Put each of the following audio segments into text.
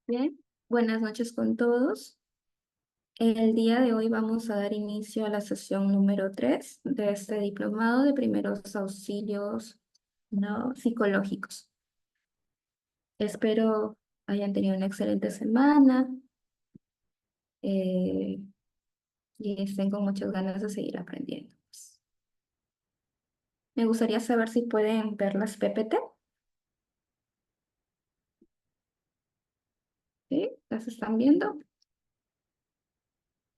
Bien, buenas noches con todos. El día de hoy vamos a dar inicio a la sesión número 3 de este diplomado de primeros auxilios no psicológicos. Espero hayan tenido una excelente semana eh, y estén con muchas ganas de seguir aprendiendo. Me gustaría saber si pueden ver las PPT. ¿Sí? ¿Las están viendo?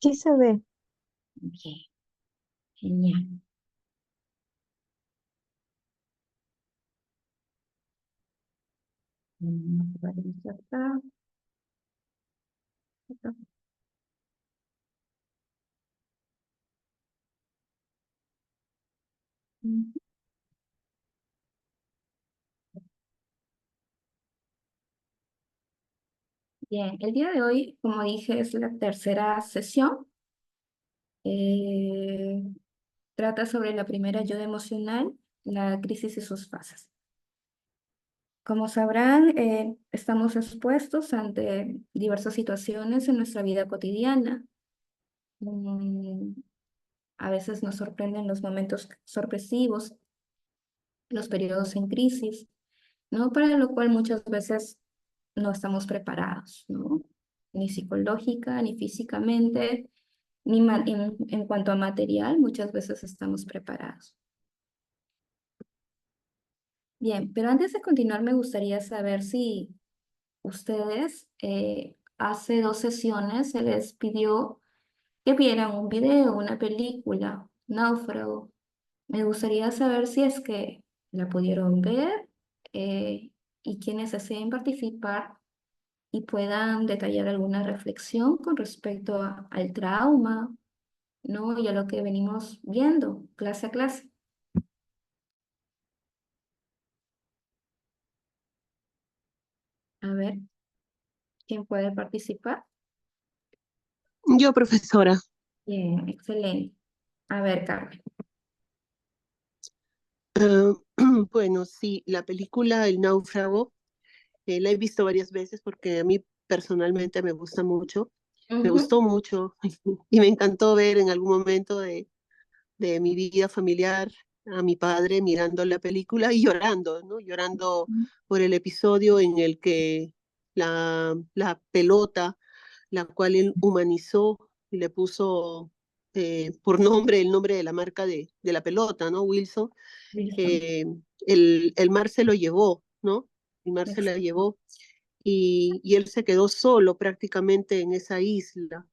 Sí se ve. Bien, genial. A ver, acá, acá. Bien, el día de hoy, como dije, es la tercera sesión. Eh, Trata sobre la primera ayuda emocional, la crisis y sus fases. Como sabrán, estamos expuestos ante diversas situaciones en nuestra vida cotidiana. Mm, a veces nos sorprenden los momentos sorpresivos, los periodos en crisis, ¿no? Para lo cual muchas veces no estamos preparados, ¿no? Ni psicológica, ni físicamente, en cuanto a material, muchas veces estamos preparados. Bien, pero antes de continuar, me gustaría saber si ustedes hace 2 sesiones se les pidió que vieran un video, una película, Náufrago. Me gustaría saber si es que la pudieron ver eh, y quienes deseen participar y puedan detallar alguna reflexión con respecto al trauma, ¿no? Y a lo que venimos viendo clase a clase. A ver, ¿quién puede participar? Yo, profesora. Bien, excelente. A ver, Carmen. eh, bueno, sí, la película El Náufrago la he visto varias veces porque a mí personalmente me gusta mucho. Me Ujú, gustó mucho y me encantó ver en algún momento de mi vida familiar a mi padre mirando la película y llorando, ¿no? Llorando por el episodio en el que la pelota, la cual él humanizó y le puso por nombre el nombre de la marca de la pelota, ¿no? Wilson. listo. eh, el mar se lo llevó, ¿no? El mar se la llevó y él se quedó solo prácticamente en esa isla.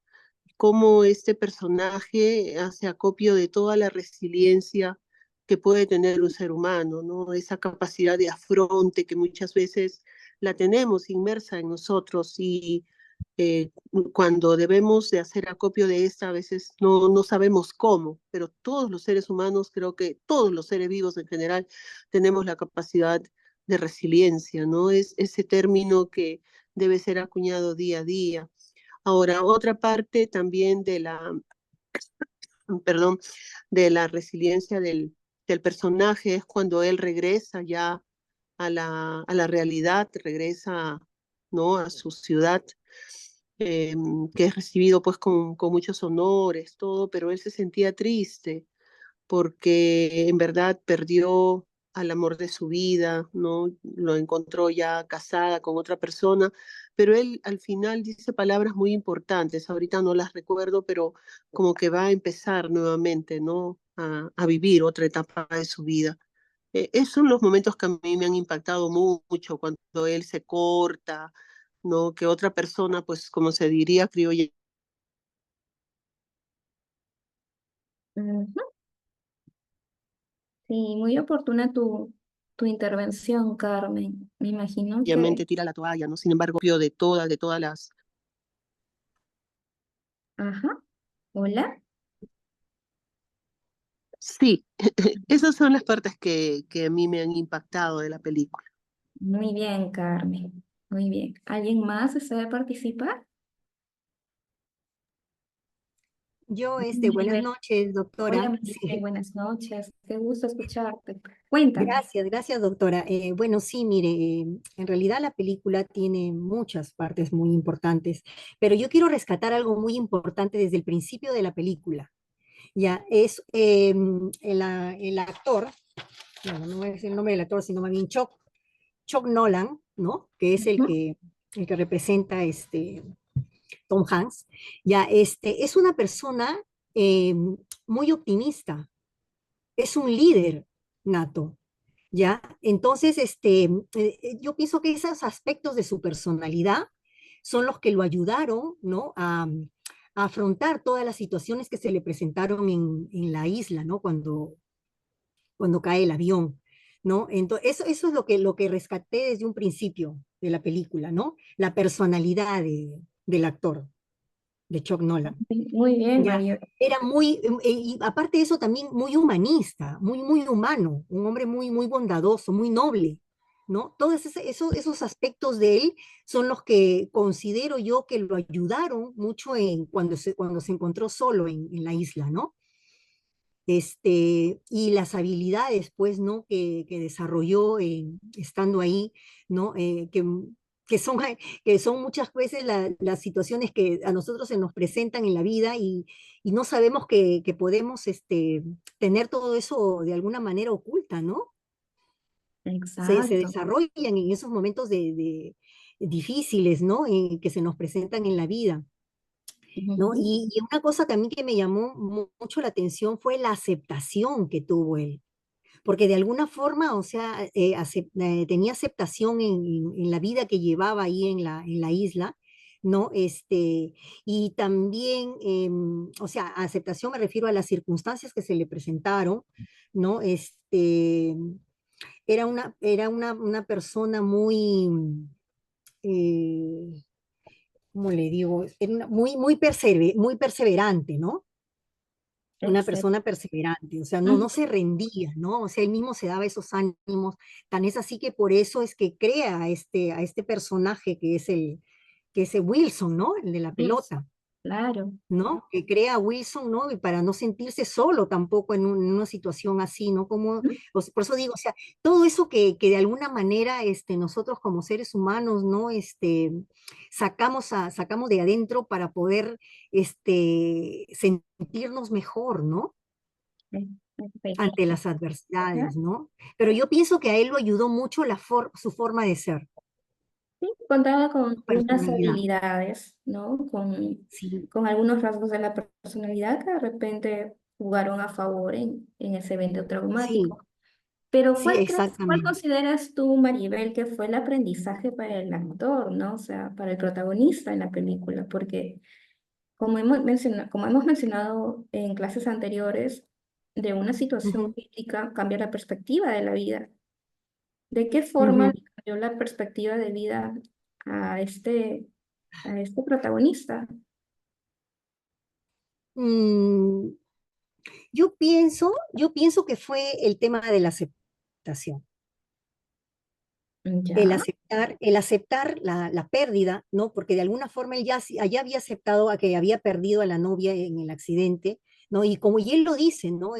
Cómo este personaje hace acopio de toda la resiliencia que puede tener un ser humano, ¿no? Esa capacidad de afronte que muchas veces la tenemos inmersa en nosotros y cuando debemos de hacer acopio de esta, a veces no sabemos cómo, pero todos los seres humanos, creo que todos los seres vivos en general, tenemos la capacidad de resiliencia, ¿no? Es ese término que debe ser acuñado día a día. Ahora, otra parte también perdón, de la resiliencia del personaje es cuando él regresa ya a la realidad, regresa, ¿no? A su ciudad, eh, que es recibido pues con muchos honores, todo, pero él se sentía triste porque en verdad perdió al amor de su vida, ¿no? Lo encontró ya casada con otra persona, pero él al final dice palabras muy importantes, ahorita no las recuerdo, pero como que va a empezar nuevamente, ¿no? A vivir otra etapa de su vida. Esos son los momentos que a mí me han impactado mucho, cuando él se corta, ¿no? Que otra persona, pues como se diría criolla. Ujú. Sí, muy oportuna tu intervención, Carmen. Me imagino que... Obviamente tira la toalla, ¿no? Sin embargo, de todas las... Ajá. Hola. Sí, esas son las partes que a mí me han impactado de la película. Muy bien, Carmen. Muy bien. ¿Alguien más desea participar? Buenas Maribel. noches, Hola, doctora. Maribel, Sí, buenas noches. Qué gusto escucharte. Cuéntame. gracias, doctora. Bueno, sí, mire, en realidad la película tiene muchas partes muy importantes, pero yo quiero rescatar algo muy importante desde el principio de la película. Ya, es el actor, bueno, no es el nombre del actor, sino más bien Chuck Nolan, ¿no? Que es Ujú. el que representa Tom Hanks. Ya, es una persona eh, muy optimista, es un líder nato, ¿ya? Entonces, yo pienso que esos aspectos de su personalidad son los que lo ayudaron, ¿no? A afrontar todas las situaciones que se le presentaron en la isla, ¿no? Cuando cae el avión, ¿no? Entonces, eso es lo que rescaté desde un principio de la película, ¿no? La personalidad del actor, de Chuck Nolan. Muy bien, Ya, Maribel. era muy, y aparte de eso también muy humanista, muy humano, un hombre muy bondadoso, muy noble, ¿no? Todos esos aspectos de él son los que considero yo que lo ayudaron mucho cuando se encontró solo en la isla, ¿no? Y las habilidades, pues, ¿no? Que desarrolló estando ahí, ¿no? Que son, que son muchas veces las situaciones que a nosotros se nos presentan en la vida y no sabemos que podemos tener todo eso de alguna manera oculta, ¿no? Se Exacto. desarrollan en esos momentos de difíciles, ¿no? Que se nos presentan en la vida. ¿No? Ujú. Y una cosa también que me llamó mucho la atención fue la aceptación que tuvo él, porque de alguna forma, o sea, tenía aceptación en la vida que llevaba ahí en la isla, ¿no? Y también, o sea, aceptación me refiero a las circunstancias que se le presentaron, ¿no? Una persona muy, eh, ¿cómo le digo? Era muy perseverante, ¿no? Una Excelente. persona perseverante, o sea, no se rendía, ¿no? O sea, él mismo se daba esos ánimos, tan es así que por eso es que crea a este personaje que es el Wilson, ¿no? El de la pelota. Claro. ¿No? Que crea a Wilson, ¿no? Y para no sentirse solo tampoco en una situación así, ¿no? Ujú. Por eso digo, o sea, todo eso que de alguna manera nosotros como seres humanos, ¿no? Sacamos de adentro para poder sentirnos mejor, ¿no? Ante Excelente. las adversidades, ¿no? Pero yo pienso que a él lo ayudó mucho su forma de ser, Sí, contaba con su unas personalidad. habilidades, ¿no? Sí, Con algunos rasgos de la personalidad que de repente jugaron a favor en ese evento sí, traumático. Pero sí, ¿cuál exactamente. consideras tú, Maribel, que fue el aprendizaje para el actor, ¿no? O sea, para el protagonista en la película? Porque como hemos mencionado en clases anteriores, de una situación Ujú, crítica cambia la perspectiva de la vida. ¿De qué forma ujú. le cambió la perspectiva de vida a a este protagonista? Mm, yo pienso que fue el tema de la aceptación. Ya. El aceptar la pérdida, ¿no? Porque de alguna forma él ya había aceptado a que había perdido a la novia en el accidente, ¿no? Y él lo dice, ¿no?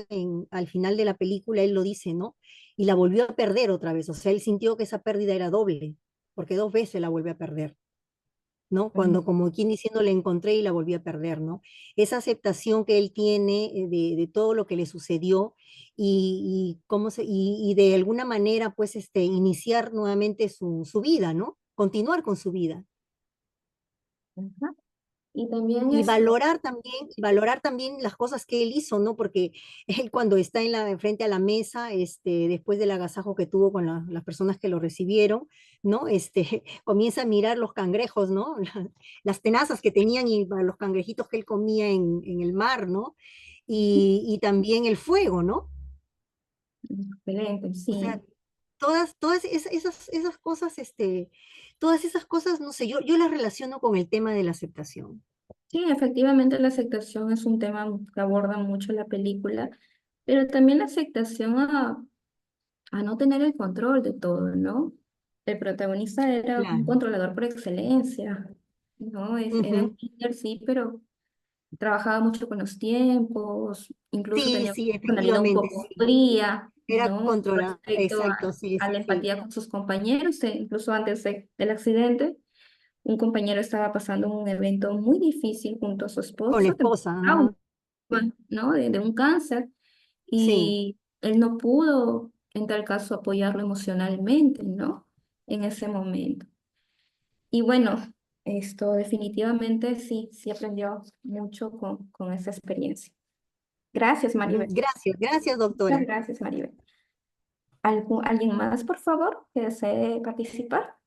Al final de la película él lo dice, ¿no? Y la volvió a perder otra vez, o sea, él sintió que esa pérdida era doble, porque dos veces la vuelve a perder. ¿No? Mm. Cuando, como quien diciendo, la encontré y la volví a perder, ¿no? Esa aceptación que él tiene de todo lo que le sucedió y de alguna manera, pues, iniciar nuevamente su vida, ¿no? Continuar con su vida. Ajá. Y también esto. Y valorar también las cosas que él hizo, ¿no? Porque él cuando está frente a la mesa, después del agasajo que tuvo con las personas que lo recibieron, ¿no? Comienza a mirar los cangrejos, ¿no? Las tenazas que tenían y los cangrejitos que él comía en el mar, ¿no? Y también el fuego, ¿no? Excelente, O sea, sí. todas esas cosas, no sé, yo las relaciono con el tema de la aceptación. Sí, efectivamente la aceptación es un tema que aborda mucho la película, pero también la aceptación a no tener el control de todo, ¿no? El protagonista era un Claro. controlador por excelencia, ¿no? Era un Ujú, líder, sí, pero trabajaba mucho con los tiempos, incluso Sí, tenía una sí, personalidad un efectivamente, poco sí. fría, Era ¿no? controlada, Respecto exacto, sí, a sí, la sí. empatía con sus compañeros, incluso antes del accidente, un compañero estaba pasando un evento muy difícil junto a su Con la esposo, esposa, ajá. ¿no? De un cáncer, Sí, y él no pudo, en tal caso, apoyarlo emocionalmente, ¿no? En ese momento. Y bueno, esto definitivamente sí, sí aprendió mucho con esa experiencia. Gracias, Maribel. gracias, gracias, Muchas doctora. gracias, Maribel. ¿Alguien más, por favor, que desee participar?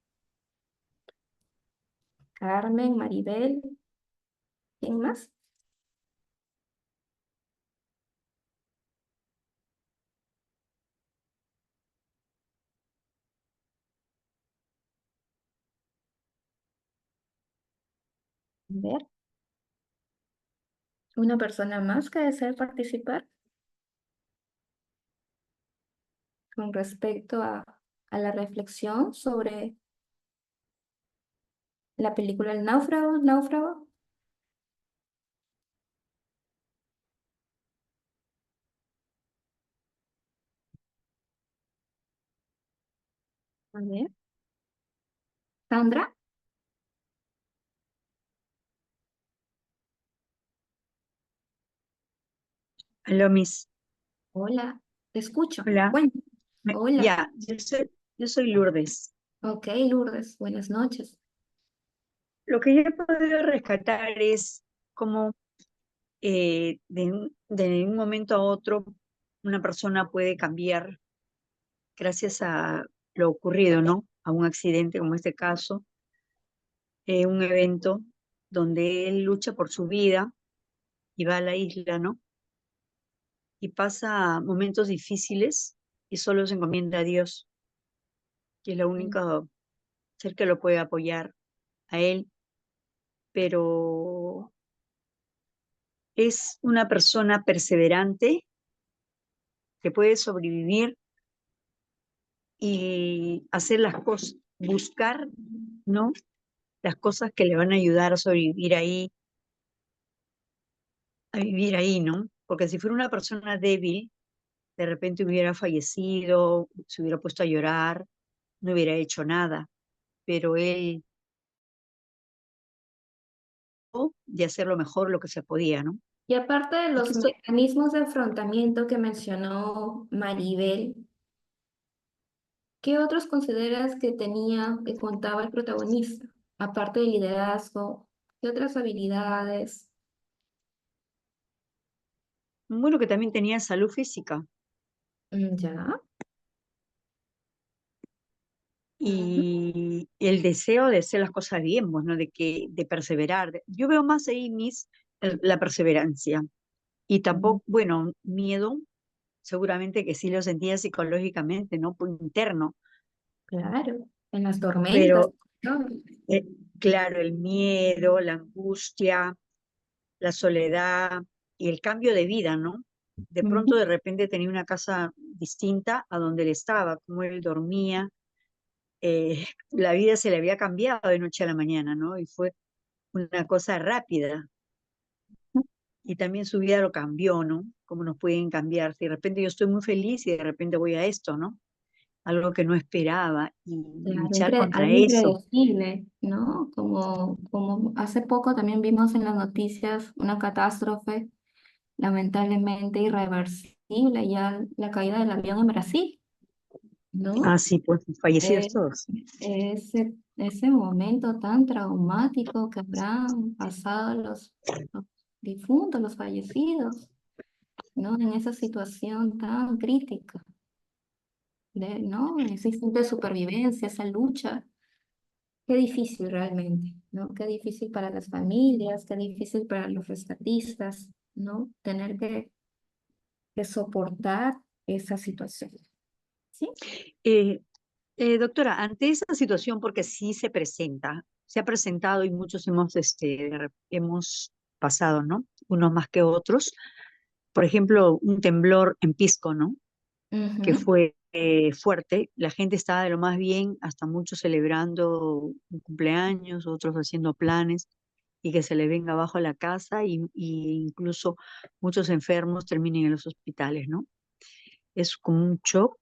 Carmen, Maribel, ¿quién más? A ver, ¿una persona más que desee participar con respecto a la reflexión sobre la película El náufrago? ¿Náufrago? A ver, Sandra, Aló, Miss. hola, te escucho. Hola. Bueno, hola. Ya, yo soy Lourdes. Ok, Lourdes, buenas noches. Lo que yo he podido rescatar es cómo de un momento a otro una persona puede cambiar gracias a lo ocurrido, ¿no? A un accidente como este caso, un evento donde él lucha por su vida y va a la isla, ¿no? Y pasa momentos difíciles y solo se encomienda a Dios, que es el Mm. único ser que lo puede apoyar a él, pero es una persona perseverante que puede sobrevivir y hacer las cosas, buscar, ¿no? Las cosas que le van a ayudar a sobrevivir ahí, a vivir ahí, ¿no? Porque si fuera una persona débil, de repente hubiera fallecido, se hubiera puesto a llorar, no hubiera hecho nada, pero él de hacer lo mejor lo que se podía, ¿no? Y aparte de Y que los eso, mecanismos de afrontamiento que mencionó Maribel, ¿qué otros consideras que tenía, que contaba el protagonista? Aparte del liderazgo, ¿qué otras habilidades? bueno, que también tenía salud física Ya. Ujú. y el deseo de hacer las cosas bien, pues, ¿no? De perseverar. Yo veo más ahí, la perseverancia. Y Mm, tampoco, bueno, miedo, seguramente que sí lo sentía psicológicamente, ¿no? Por interno, claro, en las tormentas, pero ¿no? eh, claro, el miedo, la angustia, la soledad y el cambio de vida, ¿no? De pronto, Ujú. de repente tenía una casa distinta a donde él estaba, como él dormía, la vida se le había cambiado de noche a la mañana, ¿no? Y fue una cosa rápida. Y también su vida lo cambió, ¿no? Cómo nos pueden cambiar. Si de repente yo estoy muy feliz y de repente voy a esto, ¿no? Algo que no esperaba y Claro, luchar contra algo eso. impredecible, ¿no? Como hace poco también vimos en las noticias una catástrofe lamentablemente irreversible, ya la caída del avión en Brasil, ¿no? Ah, sí, pues fallecidos Eh, todos. ese momento tan traumático que habrán pasado los difuntos, los fallecidos, ¿no? En esa situación tan crítica, ¿no? Ese instinto de supervivencia, esa lucha. Qué difícil realmente, ¿no? Qué difícil para las familias, qué difícil para los rescatistas, ¿no? Tener que soportar esa situación, ¿sí? Eh, doctora, ante esa situación, porque sí se presenta, se ha presentado y muchos hemos pasado, ¿no? Unos más que otros. Por ejemplo, un temblor en Pisco, ¿no? Que Ujú. fue fuerte. La gente estaba de lo más bien, hasta muchos celebrando un cumpleaños, otros haciendo planes. y que se le venga abajo a la casa y incluso muchos enfermos terminen en los hospitales, ¿no? Es como un shock,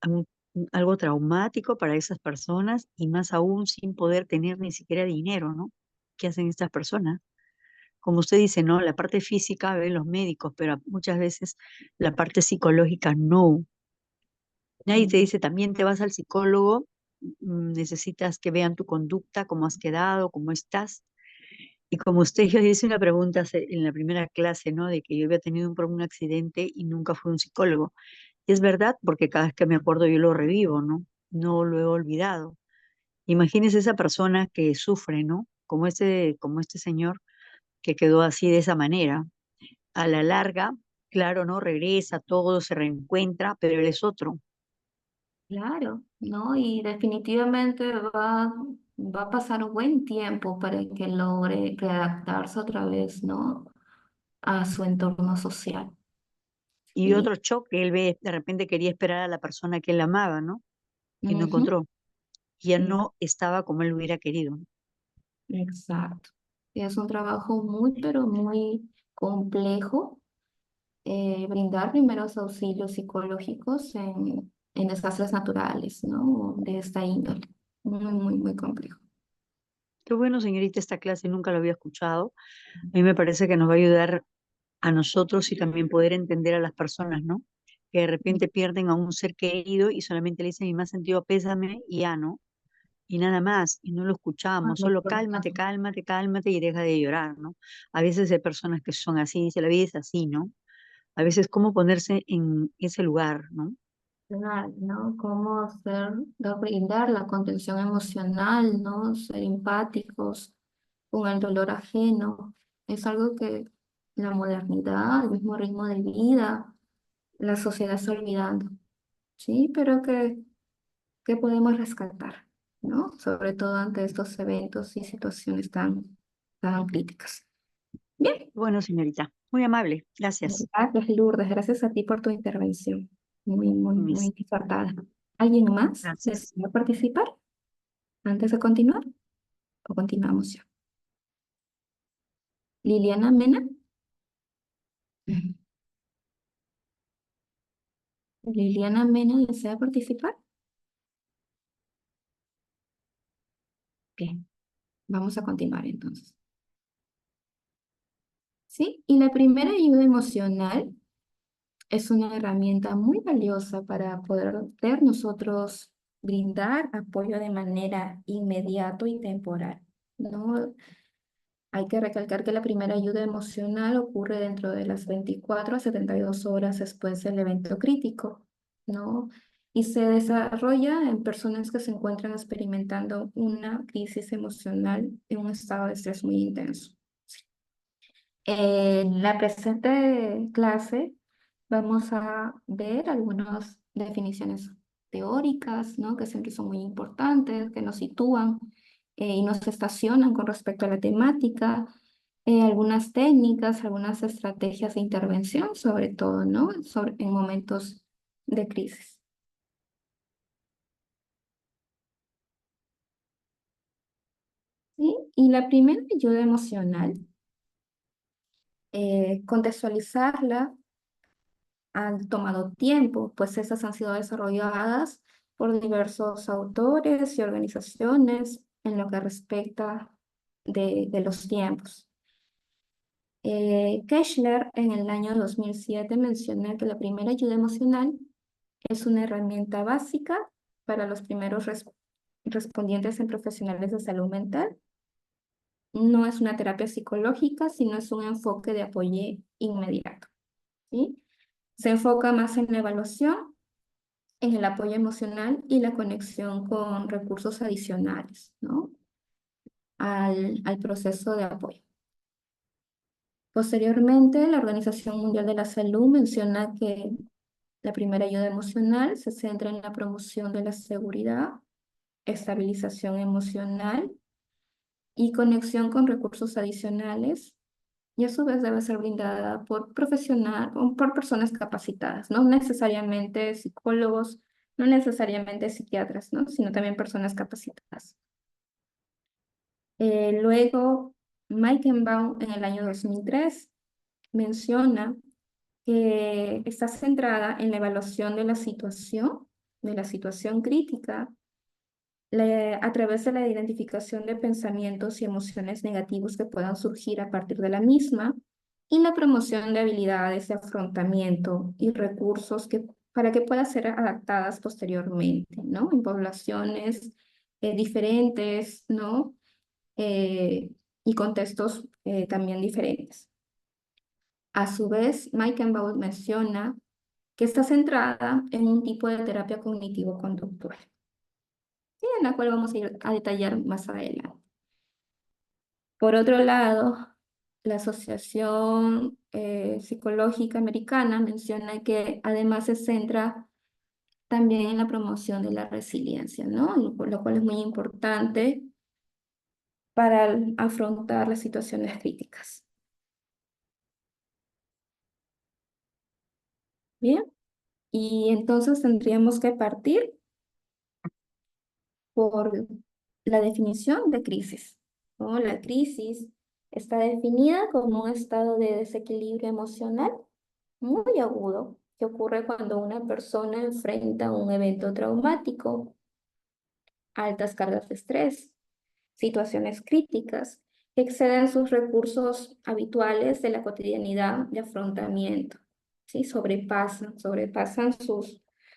un- algo traumático para esas personas y más aún sin poder tener ni siquiera dinero, ¿no? ¿Qué hacen estas personas? Como usted dice, ¿no? La parte física ven los médicos, pero muchas veces la parte psicológica no. Nadie te dice, también te vas al psicólogo, necesitas que vean tu conducta, cómo has quedado, cómo estás. Y como usted, yo hice una pregunta en la primera clase, ¿no? De que yo había tenido un accidente y nunca fui a un psicólogo. Y es verdad, porque cada vez que me acuerdo yo lo revivo, ¿no? No lo he olvidado. Imagínese esa persona que sufre, ¿no? Como este señor que quedó así de esa manera. A la larga, claro, ¿no? Regresa, todo se reencuentra, pero él es otro. Claro, ¿no? Y definitivamente va a pasar un buen tiempo para que logre readaptarse otra vez, ¿no? A su entorno social. Y ¿Sí? otro choque, él ve, de repente quería esperar a la persona que él amaba, ¿no? Y no Ujú. encontró. Y ya Sí, no estaba como él hubiera querido. exacto. Es un trabajo muy, pero muy complejo, brindar primeros auxilios psicológicos en desastres naturales, ¿no? De esta índole. Muy, muy, muy complejo. Qué bueno, señorita, esta clase nunca lo había escuchado. A mí me parece que nos va a ayudar a nosotros y también poder entender a las personas, ¿no? Que de repente pierden a un ser querido y solamente le dicen mi más sentido pésame y ya, ¿no? Y nada más, y no lo escuchamos, solo cálmate, Correcto. cálmate, cálmate y deja de llorar, ¿no? A veces hay personas que son así, dice, la vida es así, ¿no? A veces cómo ponerse en ese lugar, ¿no? Claro, ¿no? Cómo brindar la contención emocional, ¿no? Ser empáticos con el dolor ajeno. Es algo que la modernidad, el mismo ritmo de vida, la sociedad está olvidando, ¿sí? Pero que podemos rescatar, ¿no? Sobre todo ante estos eventos y situaciones tan críticas. Bien, Bueno, señorita, muy amable, gracias. gracias Lourdes, gracias a ti por tu intervención. Muy, muy, Mis, muy disertada. ¿Alguien más gracias. desea participar antes de continuar? ¿O continuamos ya? Liliana Mena. Ujú. Liliana Mena desea participar. Bien, vamos a continuar entonces. Sí, y la primera ayuda emocional es una herramienta muy valiosa para poder nosotros brindar apoyo de manera inmediato y temporal, ¿no? Hay que recalcar que la primera ayuda emocional ocurre dentro de las 24 a 72 horas después del evento crítico, ¿no? Y se desarrolla en personas que se encuentran experimentando una crisis emocional en un estado de estrés muy intenso. En la presente clase vamos a ver algunas definiciones teóricas, ¿no? Que siempre son muy importantes, que nos sitúan y nos estacionan con respecto a la temática, algunas técnicas, algunas estrategias de intervención, sobre todo, ¿no? En momentos de crisis. ¿Sí? Y la primera ayuda emocional, contextualizarla han tomado tiempo, pues esas han sido desarrolladas por diversos autores y organizaciones en lo que respecta de los tiempos. Keshler en el año 2007 menciona que la primera ayuda emocional es una herramienta básica para los primeros respondientes en profesionales de salud mental. No es una terapia psicológica, sino es un enfoque de apoyo inmediato, ¿sí? Se enfoca más en la evaluación, en el apoyo emocional y la conexión con recursos adicionales, ¿no? Al proceso de apoyo. Posteriormente, la Organización Mundial de la Salud menciona que la primera ayuda emocional se centra en la promoción de la seguridad, estabilización emocional y conexión con recursos adicionales, y a su vez debe ser brindada por o por personas capacitadas, no necesariamente psicólogos, no necesariamente psiquiatras, ¿no? Sino también personas capacitadas. Luego Meichenbaum en el año 2003 menciona que está centrada en la evaluación de la situación crítica, a través de la identificación de pensamientos y emociones negativos que puedan surgir a partir de la misma, y la promoción de habilidades de afrontamiento y recursos para que puedan ser adaptadas posteriormente, ¿no? En poblaciones diferentes, ¿no? Y contextos también diferentes. A su vez, Meichenbaum menciona que está centrada en un tipo de terapia cognitivo-conductual, ¿sí? En la cual vamos a ir a detallar más adelante. Por otro lado, la Asociación Psicológica Americana menciona que además se centra también en la promoción de la resiliencia, ¿no? Lo cual es muy importante para afrontar las situaciones críticas. Bien, y entonces tendríamos que partir por la definición de crisis, ¿no? La crisis está definida como un estado de desequilibrio emocional muy agudo que ocurre cuando una persona enfrenta un evento traumático, altas cargas de estrés, situaciones críticas que exceden sus recursos habituales de la cotidianidad de afrontamiento, ¿sí? Sobrepasan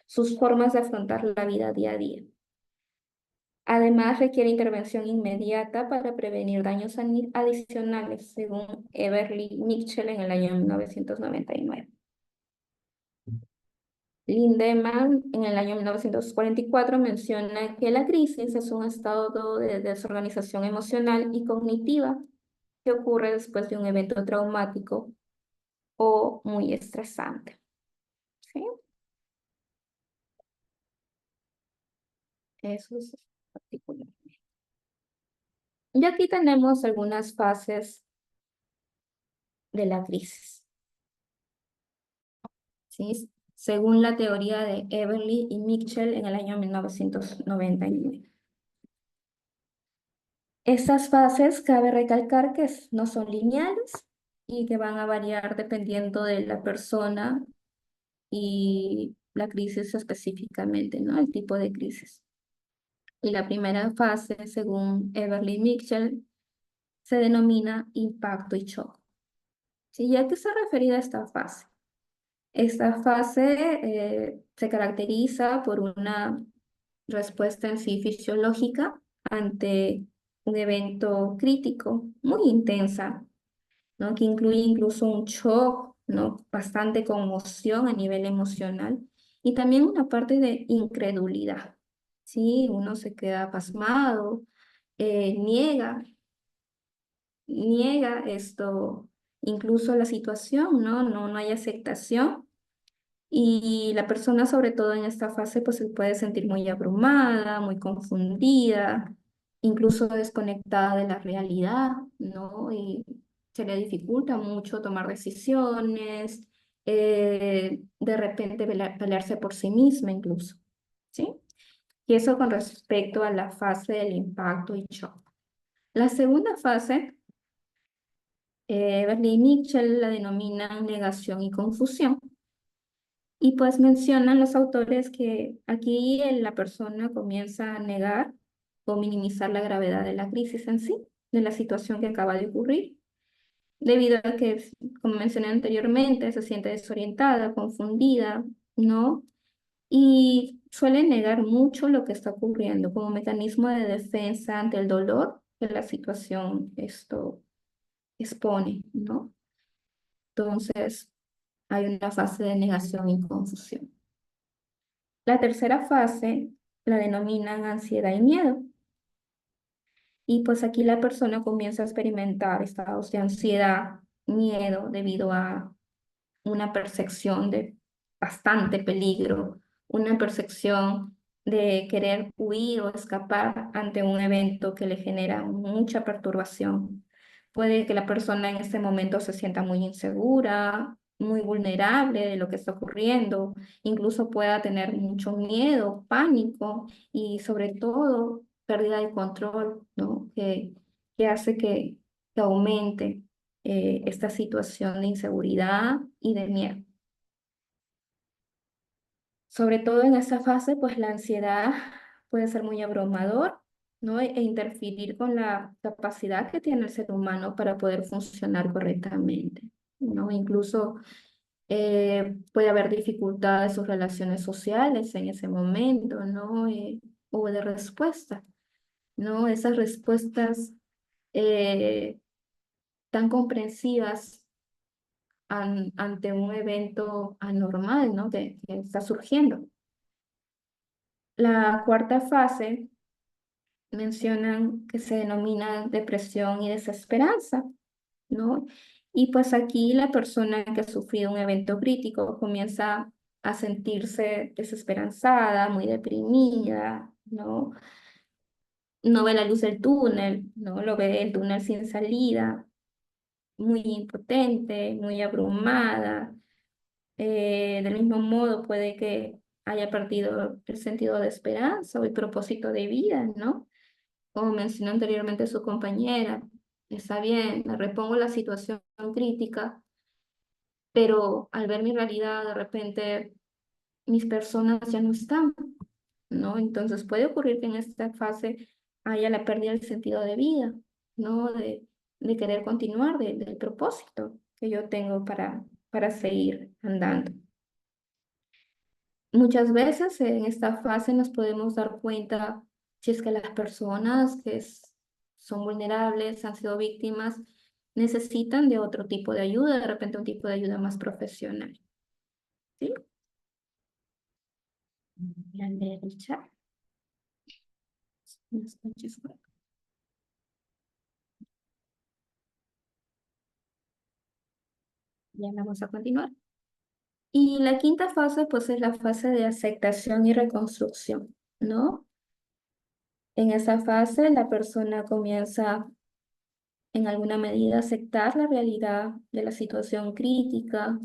sus formas de afrontar la vida día a día. Además, requiere intervención inmediata para prevenir daños adicionales, según Everly Mitchell en el año 1999. Lindemann, en el año 1944, menciona que la crisis es un estado de desorganización emocional y cognitiva que ocurre después de un evento traumático o muy estresante, ¿sí? Eso es particular. Y aquí tenemos algunas fases de la crisis, ¿sí? Según la teoría de Everly y Mitchell en el año 1999. Estas fases cabe recalcar que no son lineales y que van a variar dependiendo de la persona y la crisis específicamente, ¿no? El tipo de crisis. Y la primera fase, según Everly y Mitchell, se denomina impacto y shock. ¿Sí? ¿Y a qué se refería esta fase? Esta fase se caracteriza por una respuesta en sí fisiológica ante un evento crítico muy intensa, ¿no? Que incluye incluso un shock, ¿no? Bastante conmoción a nivel emocional y también una parte de incredulidad, ¿sí? Uno se queda pasmado, niega esto, incluso la situación, ¿no? No hay aceptación. Y la persona, sobre todo en esta fase, pues se puede sentir muy abrumada, muy confundida, incluso desconectada de la realidad, ¿no? Y se le dificulta mucho tomar decisiones, de repente pelearse por sí misma incluso, ¿sí? Y eso con respecto a la fase del impacto y shock. La segunda fase, Berlin y Mitchell la denominan negación y confusión. Y pues mencionan los autores que aquí la persona comienza a negar o minimizar la gravedad de la crisis en sí, de la situación que acaba de ocurrir, debido a que, como mencioné anteriormente, se siente desorientada, confundida, ¿no? Y suele negar mucho lo que está ocurriendo como mecanismo de defensa ante el dolor que la situación esto expone, ¿no? Entonces, hay una fase de negación y confusión. La tercera fase la denominan ansiedad y miedo. Y pues aquí la persona comienza a experimentar estados de ansiedad, miedo, debido a una percepción de bastante peligro, una percepción de querer huir o escapar ante un evento que le genera mucha perturbación. Puede que la persona en este momento se sienta muy insegura, muy vulnerable de lo que está ocurriendo, incluso pueda tener mucho miedo, pánico y sobre todo pérdida de control, ¿no? Que hace que que aumente esta situación de inseguridad y de miedo. Sobre todo en esta fase, pues la ansiedad puede ser muy abrumador, ¿no? E interferir con la capacidad que tiene el ser humano para poder funcionar correctamente, ¿no? Incluso puede haber dificultades en sus relaciones sociales en ese momento, ¿no? O de respuesta, ¿no? Esas respuestas eh, tan comprensivas ante un evento anormal, ¿no? Que está surgiendo. La cuarta fase mencionan que se denomina depresión y desesperanza, ¿no? Y pues aquí la persona que ha sufrido un evento crítico comienza a sentirse desesperanzada, muy deprimida, ¿no? No ve la luz del túnel, ¿no? Lo ve el túnel sin salida, muy impotente, muy abrumada. Del mismo modo puede que haya perdido el sentido de esperanza o el propósito de vida, ¿no? Como mencionó anteriormente su compañera, está bien, me repongo la situación crítica, pero al ver mi realidad, de repente mis personas ya no están, ¿no? Entonces puede ocurrir que en esta fase haya la pérdida del sentido de vida, ¿no? De querer continuar, del propósito que yo tengo para seguir andando. Muchas veces en esta fase nos podemos dar cuenta si es que las personas son vulnerables, han sido víctimas, necesitan de otro tipo de ayuda, de repente un tipo de ayuda más profesional. ¿Sí? Voy a leer el chat. Buenas noches. Ya vamos a continuar. Y la quinta fase, pues, es la fase de aceptación y reconstrucción, ¿no? En esa fase, la persona comienza en alguna medida a aceptar la realidad de la situación crítica,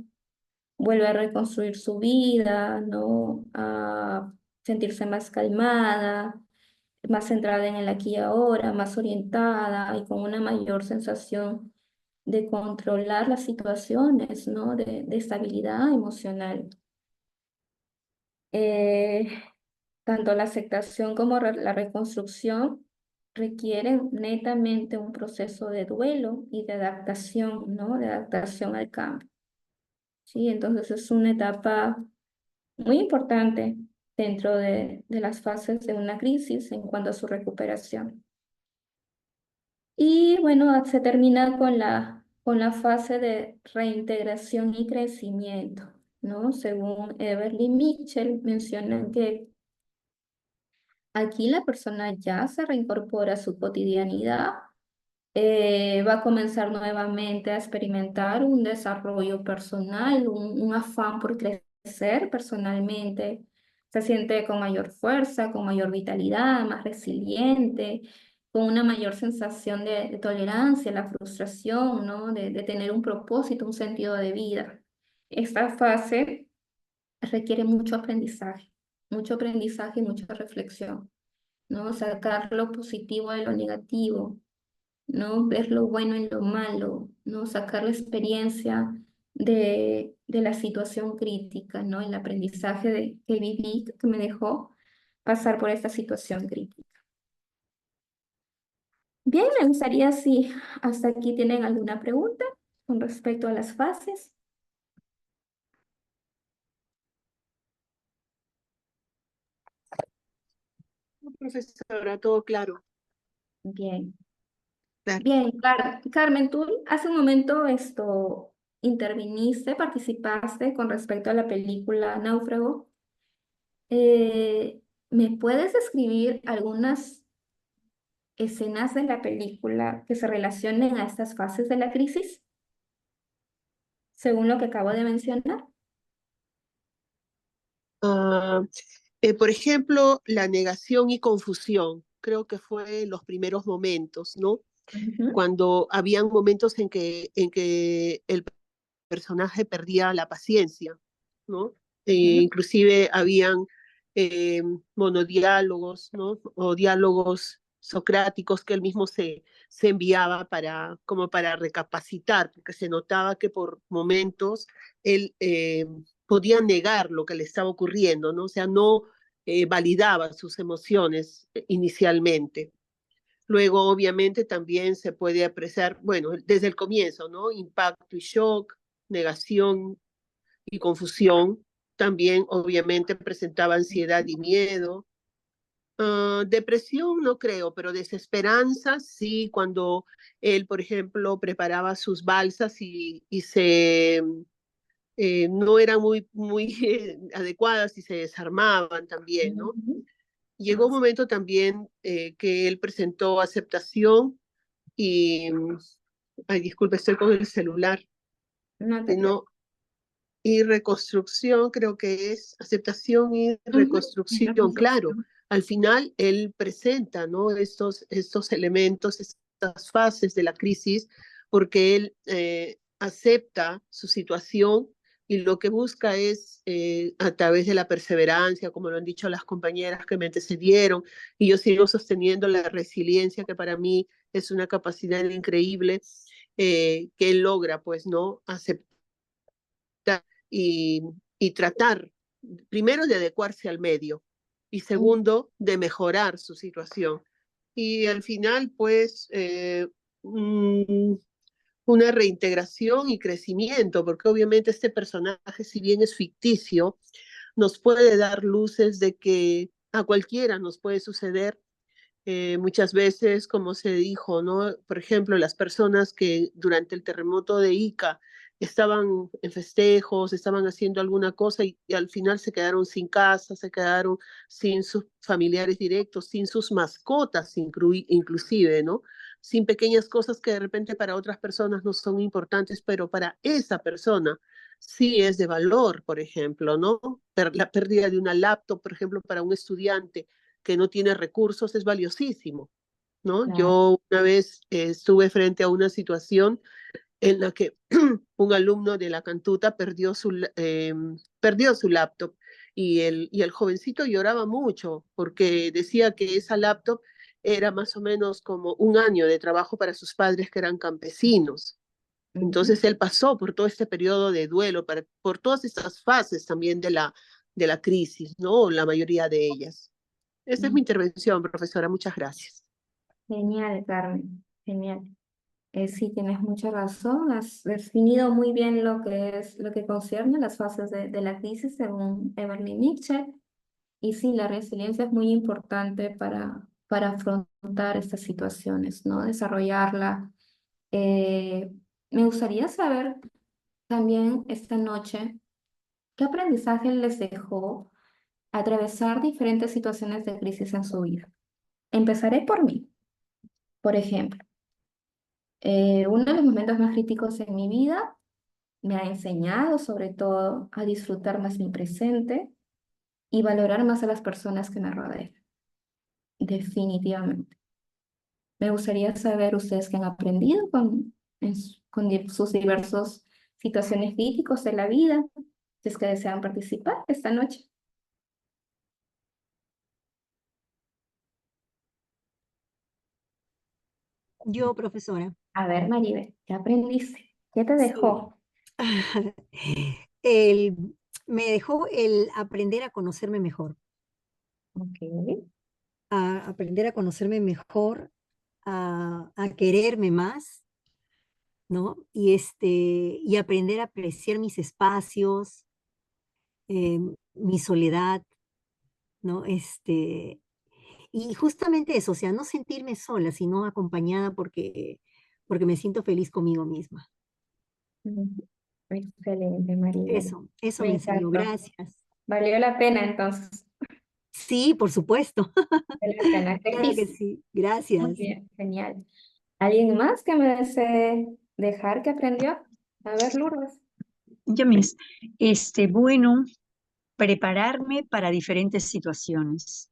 vuelve a reconstruir su vida, ¿no? A sentirse más calmada, más centrada en el aquí y ahora, más orientada y con una mayor sensación de controlar las situaciones, ¿no? De estabilidad emocional. Eh, Tanto la aceptación como la reconstrucción requieren netamente un proceso de duelo y de adaptación, ¿no? De adaptación al cambio. Sí, entonces es una etapa muy importante dentro de las fases de una crisis en cuanto a su recuperación. Y bueno, se termina con la fase de reintegración y crecimiento, ¿no? Según Everly Mitchell, mencionan que aquí la persona ya se reincorpora a su cotidianidad, va a comenzar nuevamente a experimentar un desarrollo personal, un afán por crecer personalmente, se siente con mayor fuerza, con mayor vitalidad, más resiliente, con una mayor sensación de tolerancia a la frustración, ¿no? De tener un propósito, un sentido de vida. Esta fase requiere mucho aprendizaje y mucha reflexión, ¿no? Sacar lo positivo de lo negativo, ¿no? Ver lo bueno en lo malo, ¿no? Sacar la experiencia de la situación crítica, ¿no? El aprendizaje que viví, que me dejó pasar por esta situación crítica. Bien, me gustaría si hasta aquí tienen alguna pregunta con respecto a las fases. Profesora, todo claro. Bien. Claro. Bien, Carmen, tú hace un momento interviniste, participaste con respecto a la película Náufrago. ¿Me puedes describir algunas escenas de la película que se relacionen a estas fases de la crisis, según lo que acabo de mencionar? Ah, por ejemplo, la negación y confusión, creo que fue los primeros momentos, ¿no? Ujú, Cuando habían momentos en que el personaje perdía la paciencia, ¿no? ujú, Inclusive habían eh, monodiálogos, ¿no? O diálogos socráticos que él mismo se enviaba como para recapacitar, porque se notaba que por momentos él podía negar lo que le estaba ocurriendo, ¿no? O sea, no validaba sus emociones inicialmente. Luego, obviamente, también se puede apreciar, bueno, desde el comienzo, ¿no? Impacto y shock, negación y confusión. También, obviamente, presentaba ansiedad y miedo. Depresión no creo, pero desesperanza sí, cuando él, por ejemplo, preparaba sus balsas y no eran muy adecuadas y se desarmaban también, ¿no? Ujú. Llegó un momento también que él presentó aceptación y, ay, disculpe, estoy con el celular, No te preocupes. no, y reconstrucción, creo que es aceptación y Ujú. Y reconstrucción. Claro, reconstrucción. al final él presenta, ¿no? Estos elementos, estas fases de la crisis, porque él acepta su situación y lo que busca es, a través de la perseverancia, como lo han dicho las compañeras que me antecedieron, y yo sigo sosteniendo la resiliencia, que para mí es una capacidad increíble, que él logra, pues, ¿no? Aceptar y, y tratar, primero, de adecuarse al medio y segundo, de mejorar su situación. Y al final, pues, una reintegración y crecimiento, porque obviamente este personaje, si bien es ficticio, nos puede dar luces de que a cualquiera nos puede suceder muchas veces, como se dijo, ¿no? Por ejemplo, las personas que durante el terremoto de Ica estaban en festejos, estaban haciendo alguna cosa y al final se quedaron sin casa, se quedaron sin sus familiares directos, sin sus mascotas inclusive, ¿no? Sin pequeñas cosas que de repente para otras personas no son importantes, pero para esa persona sí es de valor, por ejemplo, ¿no? La pérdida de una laptop, por ejemplo, para un estudiante que no tiene recursos es valiosísimo, ¿no? Claro. Yo una vez estuve frente a una situación en la que un alumno de la Cantuta perdió su laptop y el jovencito lloraba mucho porque decía que esa laptop era más o menos como un año de trabajo para sus padres que eran campesinos. Ujú. Entonces él pasó por todo este periodo de duelo, por todas estas fases también de la crisis, ¿no? La mayoría de ellas. Esta es mi intervención, profesora. Muchas gracias. Genial, Carmen. Genial. Sí, tienes mucha razón. Has definido muy bien lo que es, lo que concierne las fases de la crisis según Eberly Mitchell. Y sí, la resiliencia es muy importante para afrontar estas situaciones, ¿no? Desarrollarla. Eh, Me gustaría saber también esta noche qué aprendizaje les dejó atravesar diferentes situaciones de crisis en su vida. Empezaré por mí. Por ejemplo, uno de los momentos más críticos en mi vida me ha enseñado sobre todo a disfrutar más mi presente y valorar más a las personas que me rodean. Definitivamente. Me gustaría saber ustedes qué han aprendido con sus diversas situaciones críticos de la vida, si es que desean participar esta noche. Yo, profesora. A ver, Maribel, ¿qué aprendiste? ¿Qué te Sí. dejó? El, me dejó el aprender a conocerme mejor, Ok. a aprender a conocerme mejor, a quererme más, ¿no? Y aprender a apreciar mis espacios, mi soledad, ¿no? Y justamente eso, o sea, no sentirme sola, sino acompañada porque me siento feliz conmigo misma. Ujú. Excelente, Maribel. Eso Me me enseñó. encantó. Gracias. Valió la pena entonces. Sí, por supuesto. Valió la pena. Claro que Feliz. sí. Muy Gracias. bien, genial. ¿Alguien más que me desee dejar que aprendió? A ver, Lourdes. Ya mis, bueno, prepararme para diferentes situaciones,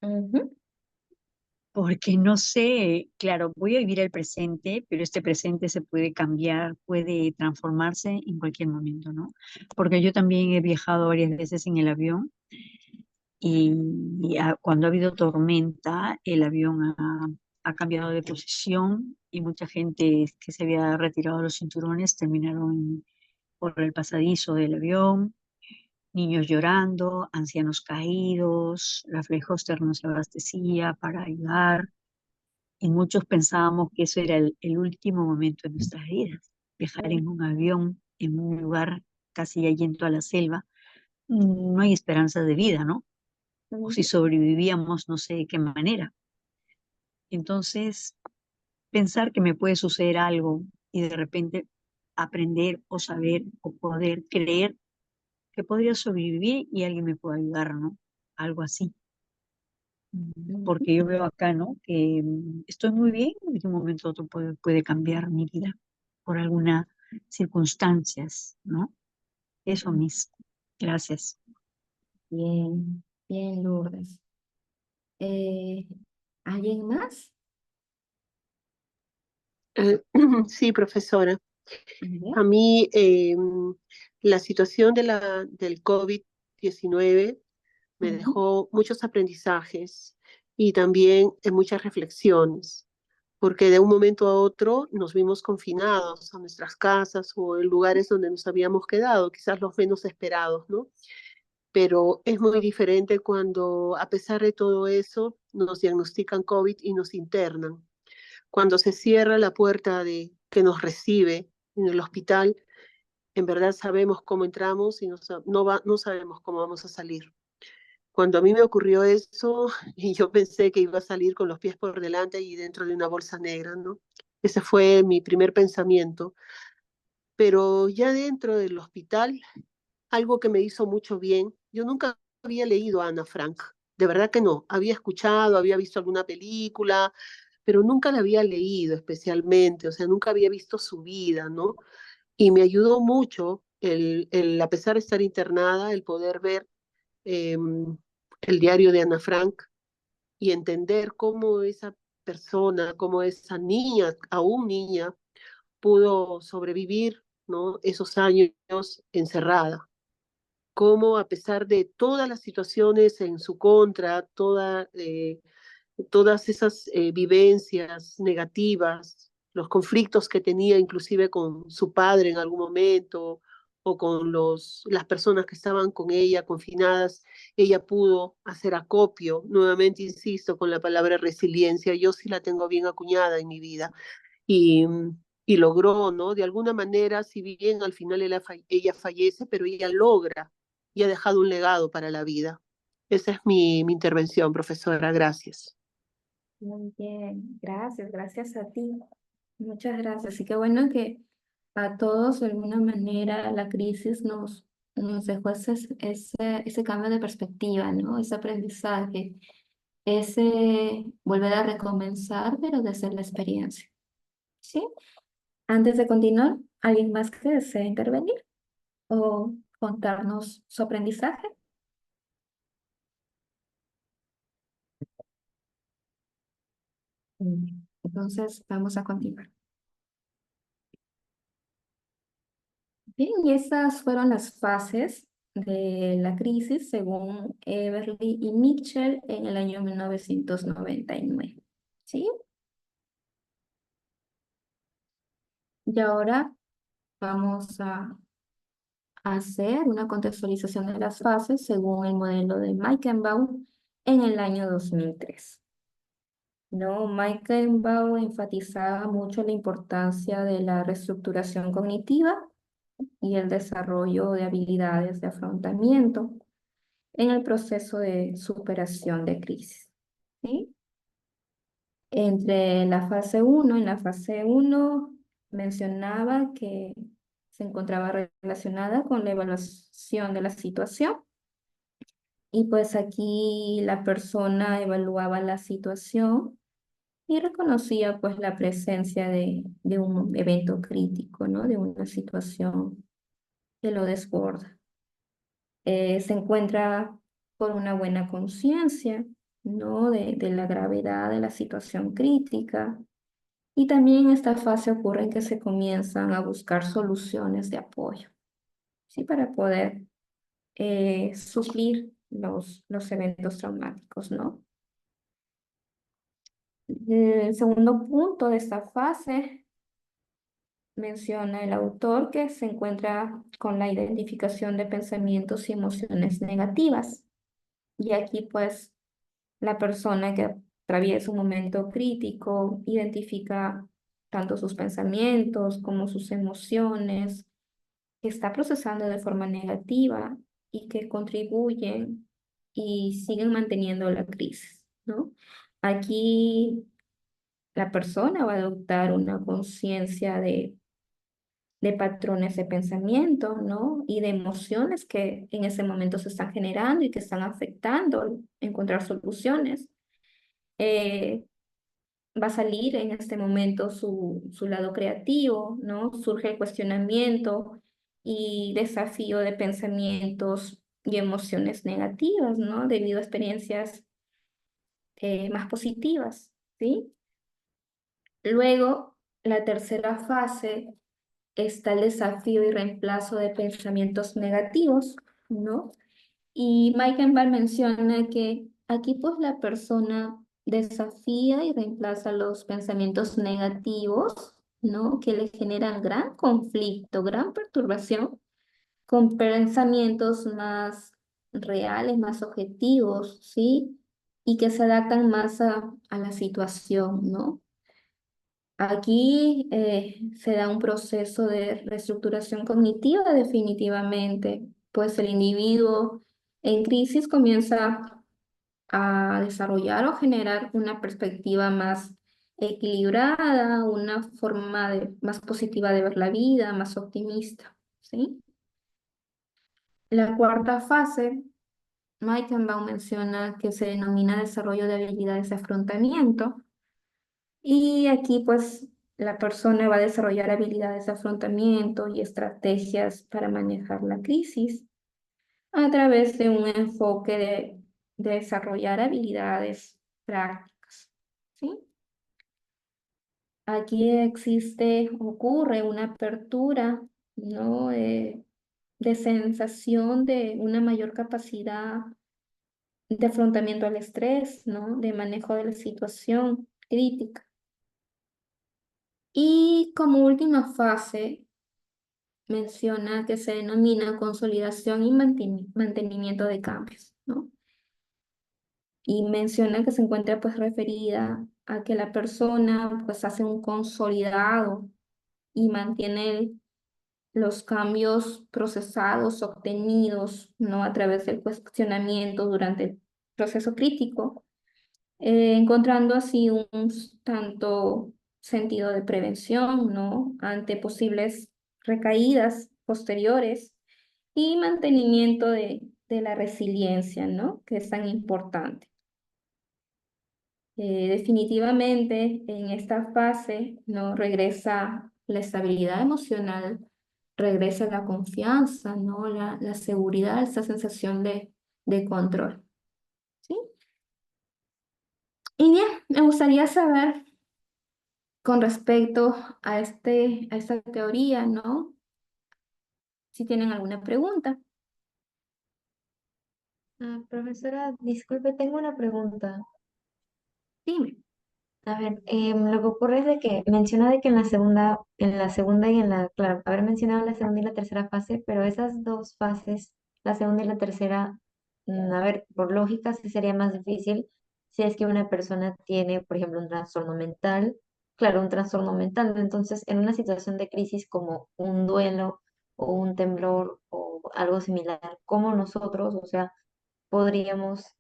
Ujú. porque no sé, claro, voy a vivir el presente, pero este presente se puede cambiar, puede transformarse en cualquier momento, ¿no? Porque yo también he viajado varias veces en el avión Cuando ha habido tormenta, el avión ha cambiado de posición y mucha gente que se había retirado los cinturones terminaron por el pasadizo del avión, niños llorando, ancianos caídos, la Fleijoster no se abastecía para ayudar y muchos pensábamos que eso era el último momento de nuestras vidas, viajar en un avión en un lugar casi ya yendo a la selva, no hay esperanza de vida, ¿no? O si sobrevivíamos, no sé de qué manera. Entonces, pensar que me puede suceder algo y de repente aprender o saber o poder creer que podría sobrevivir y alguien me puede ayudar, ¿no? Algo así. Porque yo veo acá, ¿no? Que estoy muy bien y de un momento a otro puede cambiar mi vida por algunas circunstancias, ¿no? Eso mismo. Gracias. Bien, bien, Lourdes. Eh, ¿Alguien más? Sí, profesora. A ver. A mí la situación del COVID-19 me Ujú. dejó muchos aprendizajes y también muchas reflexiones, porque de un momento a otro nos vimos confinados a nuestras casas o en lugares donde nos habíamos quedado, quizás los menos esperados, ¿no? Pero es muy diferente cuando, a pesar de todo eso, nos diagnostican COVID y nos internan. Cuando se cierra la puerta que nos recibe en el hospital, en verdad sabemos cómo entramos y no sabemos cómo vamos a salir. Cuando a mí me ocurrió eso, y yo pensé que iba a salir con los pies por delante y dentro de una bolsa negra, ¿no? Ese fue mi primer pensamiento. Pero ya dentro del hospital, algo que me hizo mucho bien, yo nunca había leído a Ana Frank, de verdad que no. Había escuchado, había visto alguna película, pero nunca la había leído especialmente, o sea, nunca había visto su vida, ¿no? Y me ayudó mucho a pesar de estar internada, el poder ver eh, el diario de Ana Frank y entender cómo esa persona, cómo esa niña, aún niña, pudo sobrevivir, ¿no? Esos años encerrada. Cómo a pesar de todas las situaciones en su contra, todas esas vivencias negativas, los conflictos que tenía inclusive con su padre en algún momento o con las personas que estaban con ella confinadas, ella pudo hacer acopio, nuevamente insisto con la palabra resiliencia, yo sí la tengo bien acuñada en mi vida, y, y logró, ¿no? De alguna manera, si bien al final ella fallece, pero ella logra y ha dejado un legado para la vida. Esa es mi intervención, profesora, gracias. Muy bien, gracias, gracias a ti. Muchas gracias. Y qué bueno que a todos de alguna manera la crisis nos dejó ese cambio de perspectiva, ¿no? Ese aprendizaje, ese volver a recomenzar, pero desde la experiencia. ¿Sí? Antes de continuar, ¿alguien más que desee intervenir o contarnos su aprendizaje? Entonces, vamos a continuar. Bien, y estas fueron las fases de la crisis según Everly y Mitchell en el año 1999. ¿Sí? Y ahora vamos a hacer una contextualización de las fases según el modelo de Meichenbaum en el año 2003. No, Meichenbaum enfatizaba mucho la importancia de la reestructuración cognitiva y el desarrollo de habilidades de afrontamiento en el proceso de superación de crisis. ¿Sí? En la fase uno mencionaba que se encontraba relacionada con la evaluación de la situación y pues aquí la persona evaluaba la situación y reconocía pues la presencia de un evento crítico, ¿no? De una situación que lo desborda. Se encuentra con una buena conciencia, ¿no? De la gravedad de la situación crítica. Y también en esta fase ocurre que se comienzan a buscar soluciones de apoyo, ¿sí? Para poder suplir los eventos traumáticos, ¿no? El segundo punto de esta fase menciona el autor que se encuentra con la identificación de pensamientos y emociones negativas. Y aquí pues la persona que atraviesa un momento crítico identifica tanto sus pensamientos como sus emociones que está procesando de forma negativa y que contribuyen y siguen manteniendo la crisis, ¿no? Aquí la persona va a adoptar una conciencia de patrones de pensamiento, ¿no? Y de emociones que en ese momento se están generando y que están afectando encontrar soluciones. Eh, Va a salir en este momento su lado creativo, ¿no? Surge el cuestionamiento y desafío de pensamientos y emociones negativas, ¿no? Debido a experiencias más positivas, ¿sí? Luego, la tercera fase está el desafío y reemplazo de pensamientos negativos, ¿no? Y Meikenberg menciona que aquí pues la persona desafía y reemplaza los pensamientos negativos, ¿no? Que le generan gran conflicto, gran perturbación, con pensamientos más reales, más objetivos, ¿sí? Y que se adaptan más a la situación, ¿no? Aquí se da un proceso de reestructuración cognitiva definitivamente, pues el individuo en crisis comienza a desarrollar o generar una perspectiva más equilibrada, una forma más positiva de ver la vida, más optimista, ¿sí? La cuarta fase, Meikenbaum menciona que se denomina desarrollo de habilidades de afrontamiento. Y aquí pues la persona va a desarrollar habilidades de afrontamiento y estrategias para manejar la crisis a través de un enfoque de desarrollar habilidades prácticas, ¿sí? Aquí ocurre una apertura, ¿no? De sensación de una mayor capacidad de afrontamiento al estrés, ¿no? De manejo de la situación crítica. Y como última fase, menciona que se denomina consolidación y mantenimiento de cambios, ¿no? Y menciona que se encuentra pues referida a que la persona pues hace un consolidado y mantiene los cambios procesados, obtenidos, ¿no? A través del cuestionamiento durante el proceso crítico, encontrando así un tanto sentido de prevención, ¿no? Ante posibles recaídas posteriores y mantenimiento de la resiliencia, ¿no? Que es tan importante. Definitivamente en esta fase, ¿no? Regresa la estabilidad emocional, regresa la confianza, ¿no? La seguridad, esa sensación de control, ¿sí? Y bien, me gustaría saber con respecto a esta teoría, ¿no? Si tienen alguna pregunta, Profesora, disculpe, tengo una pregunta. dime. A ver, lo que ocurre es de que menciona de que en la segunda y en la, claro, haber mencionado la segunda y la tercera fase, pero esas dos fases, la segunda y la tercera, a ver, por lógica sí sería más difícil si es que una persona tiene, por ejemplo, un trastorno mental, claro, un trastorno mental, ¿no? Entonces, en una situación de crisis como un duelo o un temblor o algo similar, ¿cómo nosotros, o sea, podríamos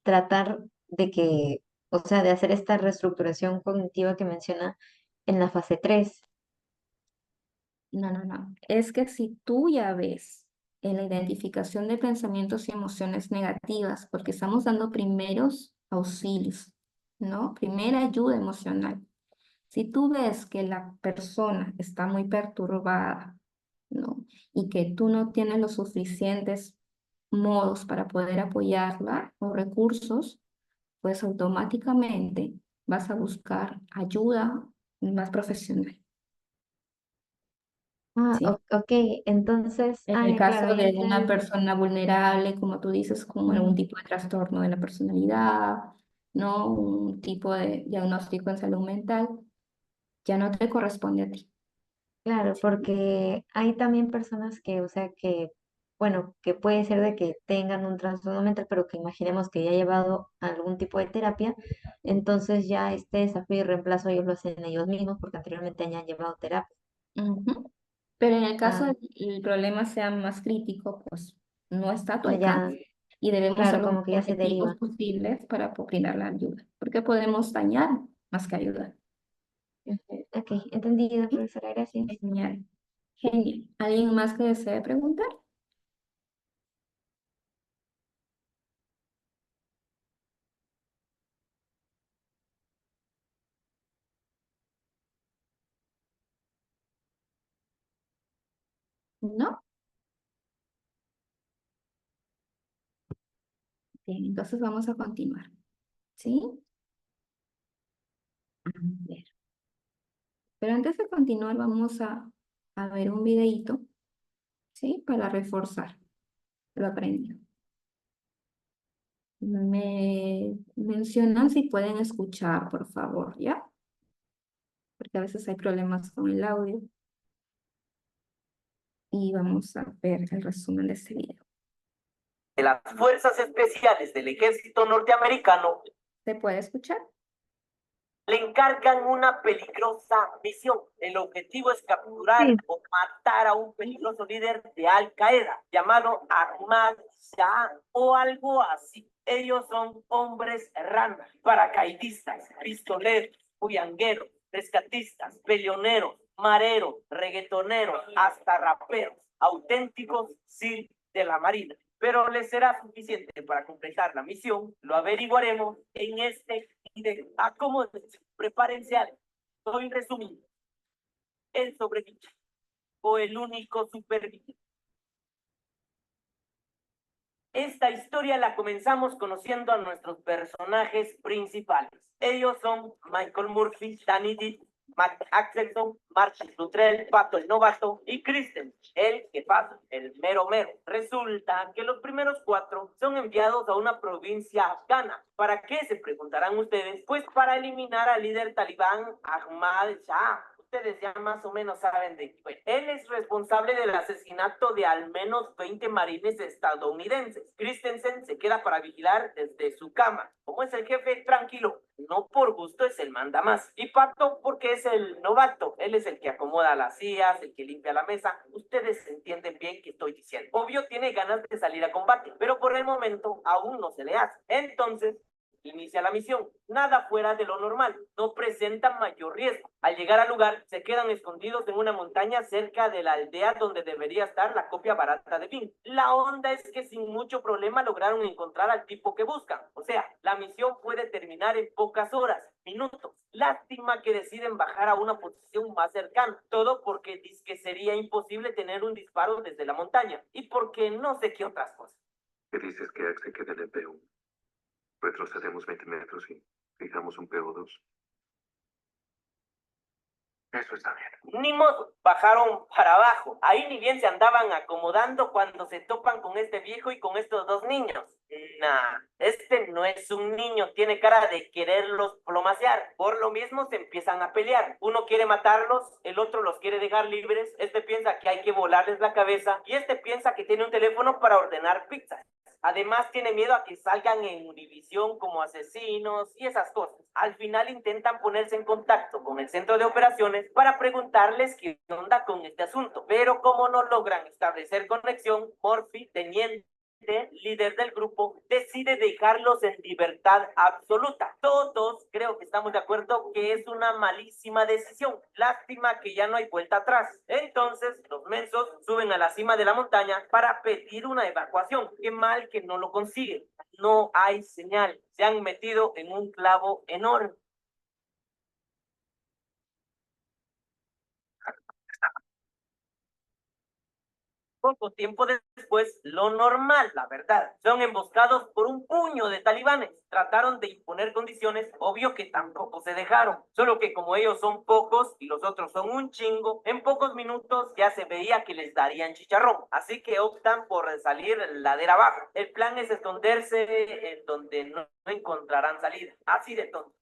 tratar de que, o sea, de hacer esta reestructuración cognitiva que menciona en la fase 3? No, no, no. Es que si tú ya ves en la identificación de pensamientos y emociones negativas, porque estamos dando primeros auxilios, ¿no? Primera ayuda emocional. Si tú ves que la persona está muy perturbada, ¿no? Y que tú no tienes los suficientes modos para poder apoyarla o recursos, pues automáticamente vas a buscar ayuda más profesional. Ah, ¿sí? ok, entonces, En el ya, claro, caso ahí de una entendí. persona vulnerable, como tú dices, con algún tipo de trastorno de la personalidad, ¿no? Un tipo de diagnóstico en salud mental, ya no te corresponde a ti. Claro, ¿Sí? porque hay también personas que, o sea, que, bueno, que puede ser de que tengan un trastorno mental, pero que imaginemos que ya ha llevado algún tipo de terapia, entonces ya este desafío y reemplazo ellos lo hacen ellos mismos porque anteriormente hayan llevado terapia. Ujú. Pero en el caso Ah, de que el problema sea más crítico, pues no está a tu ya, alcance y debemos ser claro, lo más como que ya se objetivos deriva. posibles para brindar la ayuda, porque podemos dañar más que ayudar. Ujú. Ok, entendido, ¿Sí? profesora, gracias. Genial, genial. ¿Alguien más que desee preguntar? ¿No? Bien, entonces vamos a continuar. ¿Sí? A ver. Pero antes de continuar, vamos a ver un videíto, ¿sí? Para reforzar lo aprendido. Me mencionan si pueden escuchar, por favor, ¿ya? Porque a veces hay problemas con el audio. Y vamos a ver el resumen de este video. De las fuerzas especiales del ejército norteamericano ¿Se puede escuchar? le encargan una peligrosa misión. El objetivo es capturar Sí. o matar a un peligroso líder de Al Qaeda llamado Ahmad Shah o algo así. Ellos son hombres rana, paracaidistas, pistoleros, bullangueros, rescatistas, peleoneros, mareros, reggaetoneros, hasta raperos, auténticos SEAL de la Marina. Pero les será suficiente para completar la misión. Lo averiguaremos en este video. Acomódense, prepárense algo. Estoy resumiendo. El sobreviviente o el único superviviente. Esta historia la comenzamos conociendo a nuestros personajes principales. Ellos son Michael Murphy, Danny Deep, Matt Axelson, Marshall Luttrell, Pato el Novato y Kristen, el que pasa, el mero mero. Resulta que los primeros 4 son enviados a una provincia afgana. ¿Para qué? Se preguntarán ustedes. Pues para eliminar al líder talibán Ahmad Shah. Ustedes ya más o menos saben de qué. Él es responsable del asesinato de al menos 20 marines estadounidenses. Christensen se queda para vigilar desde su cama. Como es el jefe, tranquilo. No por gusto es el manda más. Y Pato porque es el novato. Él es el que acomoda las sillas, el que limpia la mesa. Ustedes entienden bien qué estoy diciendo. Obvio tiene ganas de salir a combate, pero por el momento aún no se le hace. Entonces, inicia la misión. Nada fuera de lo normal. No presenta mayor riesgo. Al llegar al lugar, se quedan escondidos en una montaña cerca de la aldea donde debería estar la copia barata de Bing. La onda es que sin mucho problema lograron encontrar al tipo que buscan. O sea, la misión puede terminar en pocas horas, minutos. Lástima que deciden bajar a una posición más cercana. Todo porque dice que sería imposible tener un disparo desde la montaña. Y porque no sé qué otras cosas. ¿Qué dices que se quede en el P1? Retrocedemos 20 metros y fijamos un PO2. Eso está bien. Ni modo, bajaron para abajo. Ahí ni bien se andaban acomodando cuando se topan con este viejo y con estos 2 niños. Nah, este no es un niño, tiene cara de quererlos plomacear. Por lo mismo se empiezan a pelear. Uno quiere matarlos, el otro los quiere dejar libres. Este piensa que hay que volarles la cabeza y este piensa que tiene un teléfono para ordenar pizzas. Además tiene miedo a que salgan en Univisión como asesinos y esas cosas. Al final intentan ponerse en contacto con el centro de operaciones para preguntarles qué onda con este asunto. Pero como no logran establecer conexión, Murphy, teniente líder del grupo, decide dejarlos en libertad absoluta. Todos creo que estamos de acuerdo que es una malísima decisión. Lástima que ya no hay vuelta atrás. Entonces los mensos suben a la cima de la montaña para pedir una evacuación. Qué mal que no lo consiguen. No hay señal. Se han metido en un clavo enorme. Poco tiempo después, lo normal, la verdad, son emboscados por un puño de talibanes. Trataron de imponer condiciones, obvio que tampoco se dejaron. Solo que como ellos son pocos y los otros son un chingo, en pocos minutos ya se veía que les darían chicharrón. Así que optan por salir ladera abajo. El plan es esconderse en donde no encontrarán salida. Así de tonto.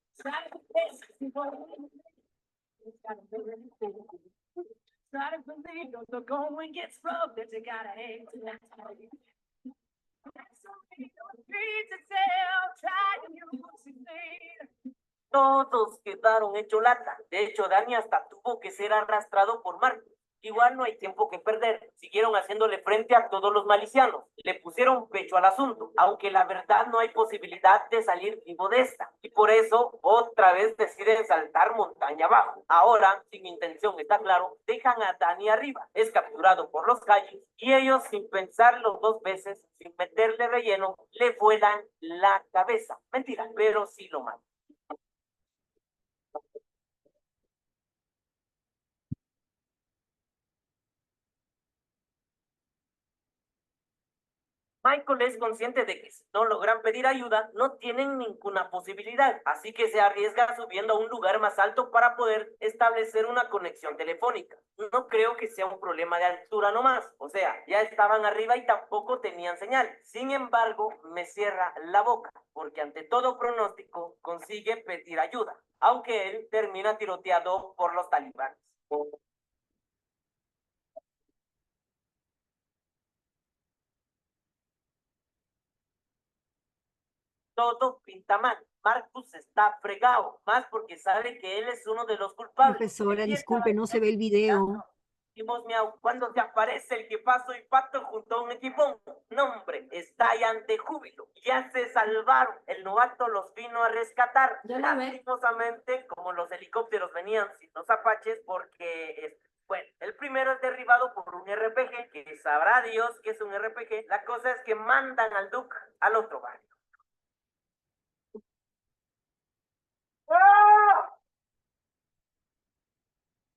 Todos quedaron hecho lata. De hecho, Dani hasta tuvo que ser arrastrado por Marcos. Igual no hay tiempo que perder. Siguieron haciéndole frente a todos los malicianos. Le pusieron pecho al asunto, aunque la verdad no hay posibilidad de salir vivo de esta. Y por eso, otra vez deciden saltar montaña abajo. Ahora, sin intención, está claro, dejan a Dani arriba. Es capturado por los calles y ellos, sin pensarlo dos veces, sin meterle relleno, le vuelan la cabeza. Mentira, pero sí lo matan. Michael es consciente de que si no logran pedir ayuda, no tienen ninguna posibilidad, así que se arriesga subiendo a un lugar más alto para poder establecer una conexión telefónica. No creo que sea un problema de altura nomás, o sea, ya estaban arriba y tampoco tenían señal. Sin embargo, me cierra la boca, porque ante todo pronóstico consigue pedir ayuda, aunque él termina tiroteado por los talibanes. Todo pinta mal. Marcus está fregado, más porque sabe que él es uno de los culpables. Profesora, disculpe, no se ve el video. Decimos miau, cuando te aparece el jefazo y Pato junto a un equipón. No, hombre, estallan de júbilo. Ya se salvaron. El novato los vino a rescatar. Ya la ve. Lastimosamente, como los helicópteros venían sin los apaches, porque bueno, el primero es derribado por un RPG, que sabrá Dios que es un RPG. La cosa es que mandan al Duke al otro barrio.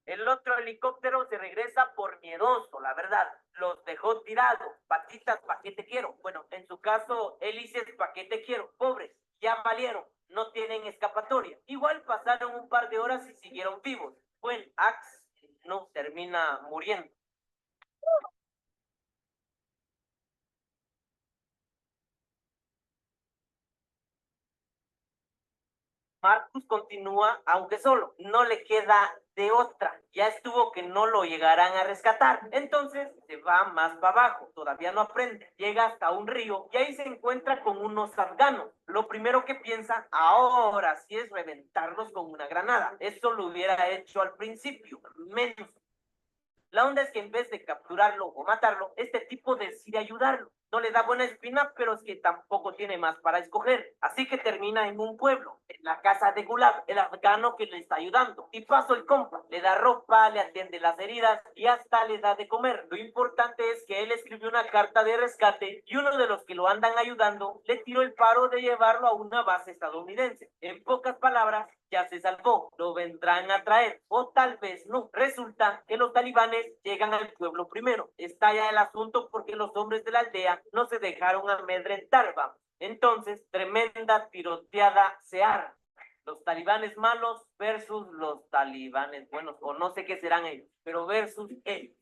El otro helicóptero se regresa por miedoso, la verdad. Los dejó tirados. Patitas, ¿pa' qué te quiero? Bueno, en su caso, hélices, ¿pa' qué te quiero? Pobres, ya valieron. No tienen escapatoria. Igual pasaron un par de horas y siguieron vivos. Bueno, Axe no termina muriendo. Marcus continúa, aunque solo, no le queda de otra. Ya estuvo que no lo llegarán a rescatar. Entonces se va más para abajo, todavía no aprende. Llega hasta un río y ahí se encuentra con unos afganos. Lo primero que piensa, ahora sí es reventarlos con una granada. Eso lo hubiera hecho al principio, menos. La onda es que en vez de capturarlo o matarlo, este tipo decide ayudarlo. No le da buena espina, pero es que tampoco tiene más para escoger. Así que termina en un pueblo, en la casa de Gulab, el afgano que le está ayudando. Y paso el compa, le da ropa, le atiende las heridas y hasta le da de comer. Lo importante es que él escribió una carta de rescate y uno de los que lo andan ayudando le tiró el paro de llevarlo a una base estadounidense. En pocas palabras, ya se salvó, lo vendrán a traer, o tal vez no. Resulta que los talibanes llegan al pueblo primero. Estalla el asunto porque los hombres de la aldea no se dejaron amedrentar, vamos. Entonces, tremenda tiroteada se arma. Los talibanes malos versus los talibanes buenos, o no sé qué serán ellos, pero versus ellos.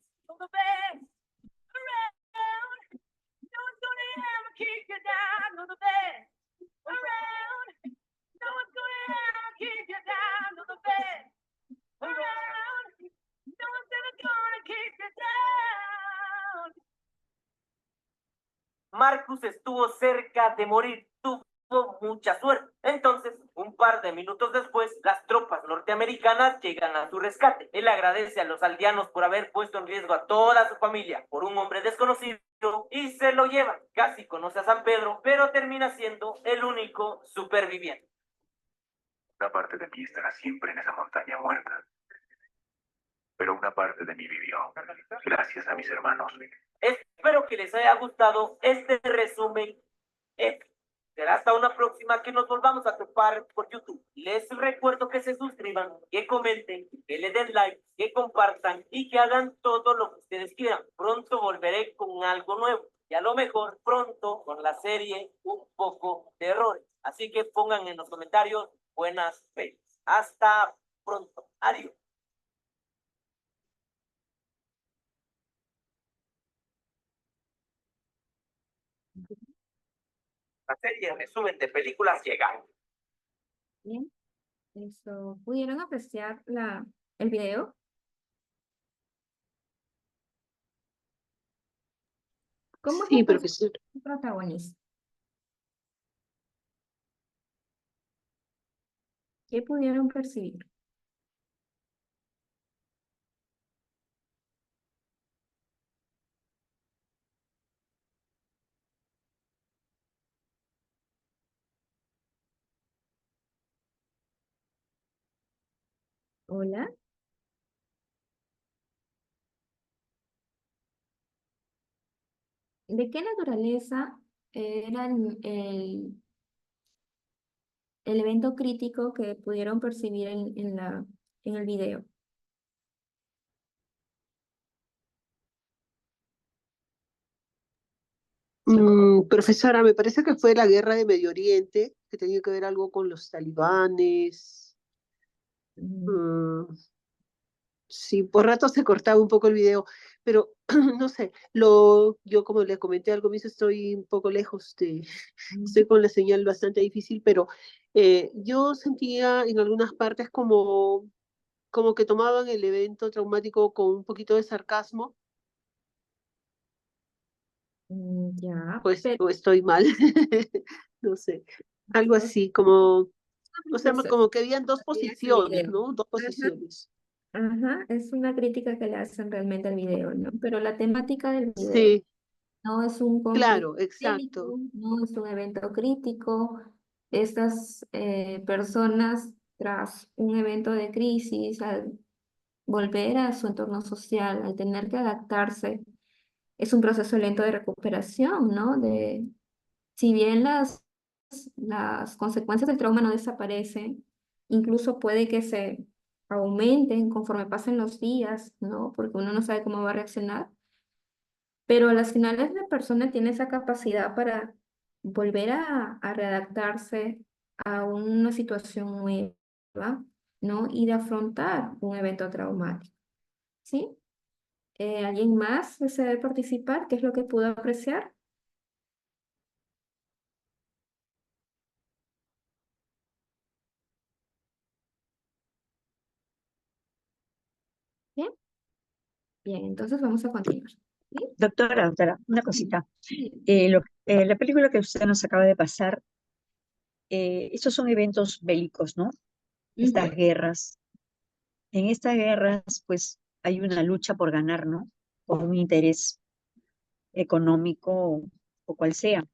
Marcus estuvo cerca de morir, tuvo mucha suerte. Entonces, un par de minutos después, las tropas norteamericanas llegan a su rescate. Él agradece a los aldeanos por haber puesto en riesgo a toda su familia por un hombre desconocido y se lo llevan. Casi conoce a San Pedro, pero termina siendo el único superviviente. Una parte de mí estará siempre en esa montaña muerta. Pero una parte de mí vivió, gracias a mis hermanos. Espero que les haya gustado este resumen épico Será hasta una próxima que nos volvamos a topar por YouTube. Les recuerdo que se suscriban, que comenten, que le den like, que compartan y que hagan todo lo que ustedes quieran. Pronto volveré con algo nuevo y a lo mejor pronto con la serie Un poco de errores. Así que pongan en los comentarios buenas pelis. Hasta pronto. Adiós. La serie resumen de películas llega. Bien, eso. ¿Pudieron apreciar el video? ¿Cómo es Sí, el profesor. protagonista? ¿Qué pudieron percibir? Hola. ¿De qué naturaleza era el evento crítico que pudieron percibir en el video? Profesora, me parece que fue la guerra de Medio Oriente, que tenía que ver algo con los talibanes. Mm, Mm, sí, por rato se cortaba un poco el video, pero no sé, yo como le comenté al comienzo estoy un poco lejos estoy con la señal bastante difícil, pero yo sentía en algunas partes como que tomaban el evento traumático con un poquito de sarcasmo, Ya, pues, pero o estoy mal, no sé, algo no así, como, o sea, sé, como que habían dos ese posiciones, video. ¿no? Dos Ajá, posiciones. ajá, es una crítica que le hacen realmente al video, ¿no? Pero la temática del video Sí, no es un conflicto claro, exacto. bélico, no es un evento crítico. Estas personas, tras un evento de crisis, al volver a su entorno social, al tener que adaptarse, es un proceso lento de recuperación, ¿no? Si bien las consecuencias del trauma no desaparecen, incluso puede que se aumenten conforme pasen los días, ¿no? Porque uno no sabe cómo va a reaccionar, pero a las finales la persona tiene esa capacidad para volver a readaptarse a una situación nueva, ¿no? Y de afrontar un evento traumático, ¿sí? ¿Alguien más desea participar? ¿Qué es lo que pudo apreciar? Bien, bien, entonces vamos a continuar. ¿Sí? Doctora, una cosita. Sí. La película que usted nos acaba de pasar, estos son eventos bélicos, ¿no? Estas Ujú. guerras. En estas guerras, pues, hay una lucha por ganar, ¿no? Por un interés económico o cual sea,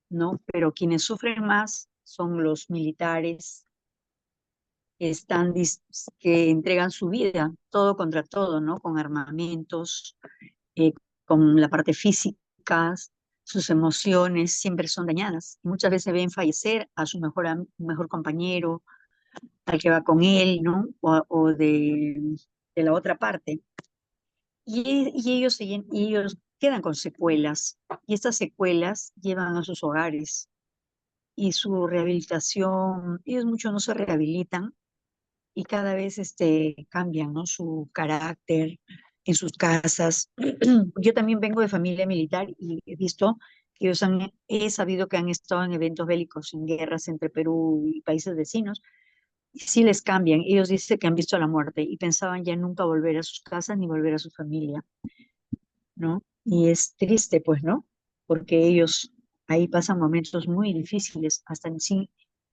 ¿no? Pero quienes sufren más son los militares que que entregan su vida, todo contra todo, ¿no? Con armamentos, eh, con la parte física, sus emociones siempre son dañadas. Muchas veces ven fallecer a su mejor compañero, al que va con él, ¿no? O de la otra parte. Y ellos quedan con secuelas, y estas secuelas llevan a sus hogares, y su rehabilitación, ellos muchos no se rehabilitan, y cada vez cambian, ¿no? Su carácter en sus casas. Yo también vengo de familia militar y he visto que he sabido que han estado en eventos bélicos, en guerras entre Perú y países vecinos, y sí les cambian. Ellos dicen que han visto la muerte y pensaban ya nunca volver a sus casas ni volver a su familia, ¿no? Y es triste, pues, ¿no? Porque ellos ahí pasan momentos muy difíciles, hasta en sí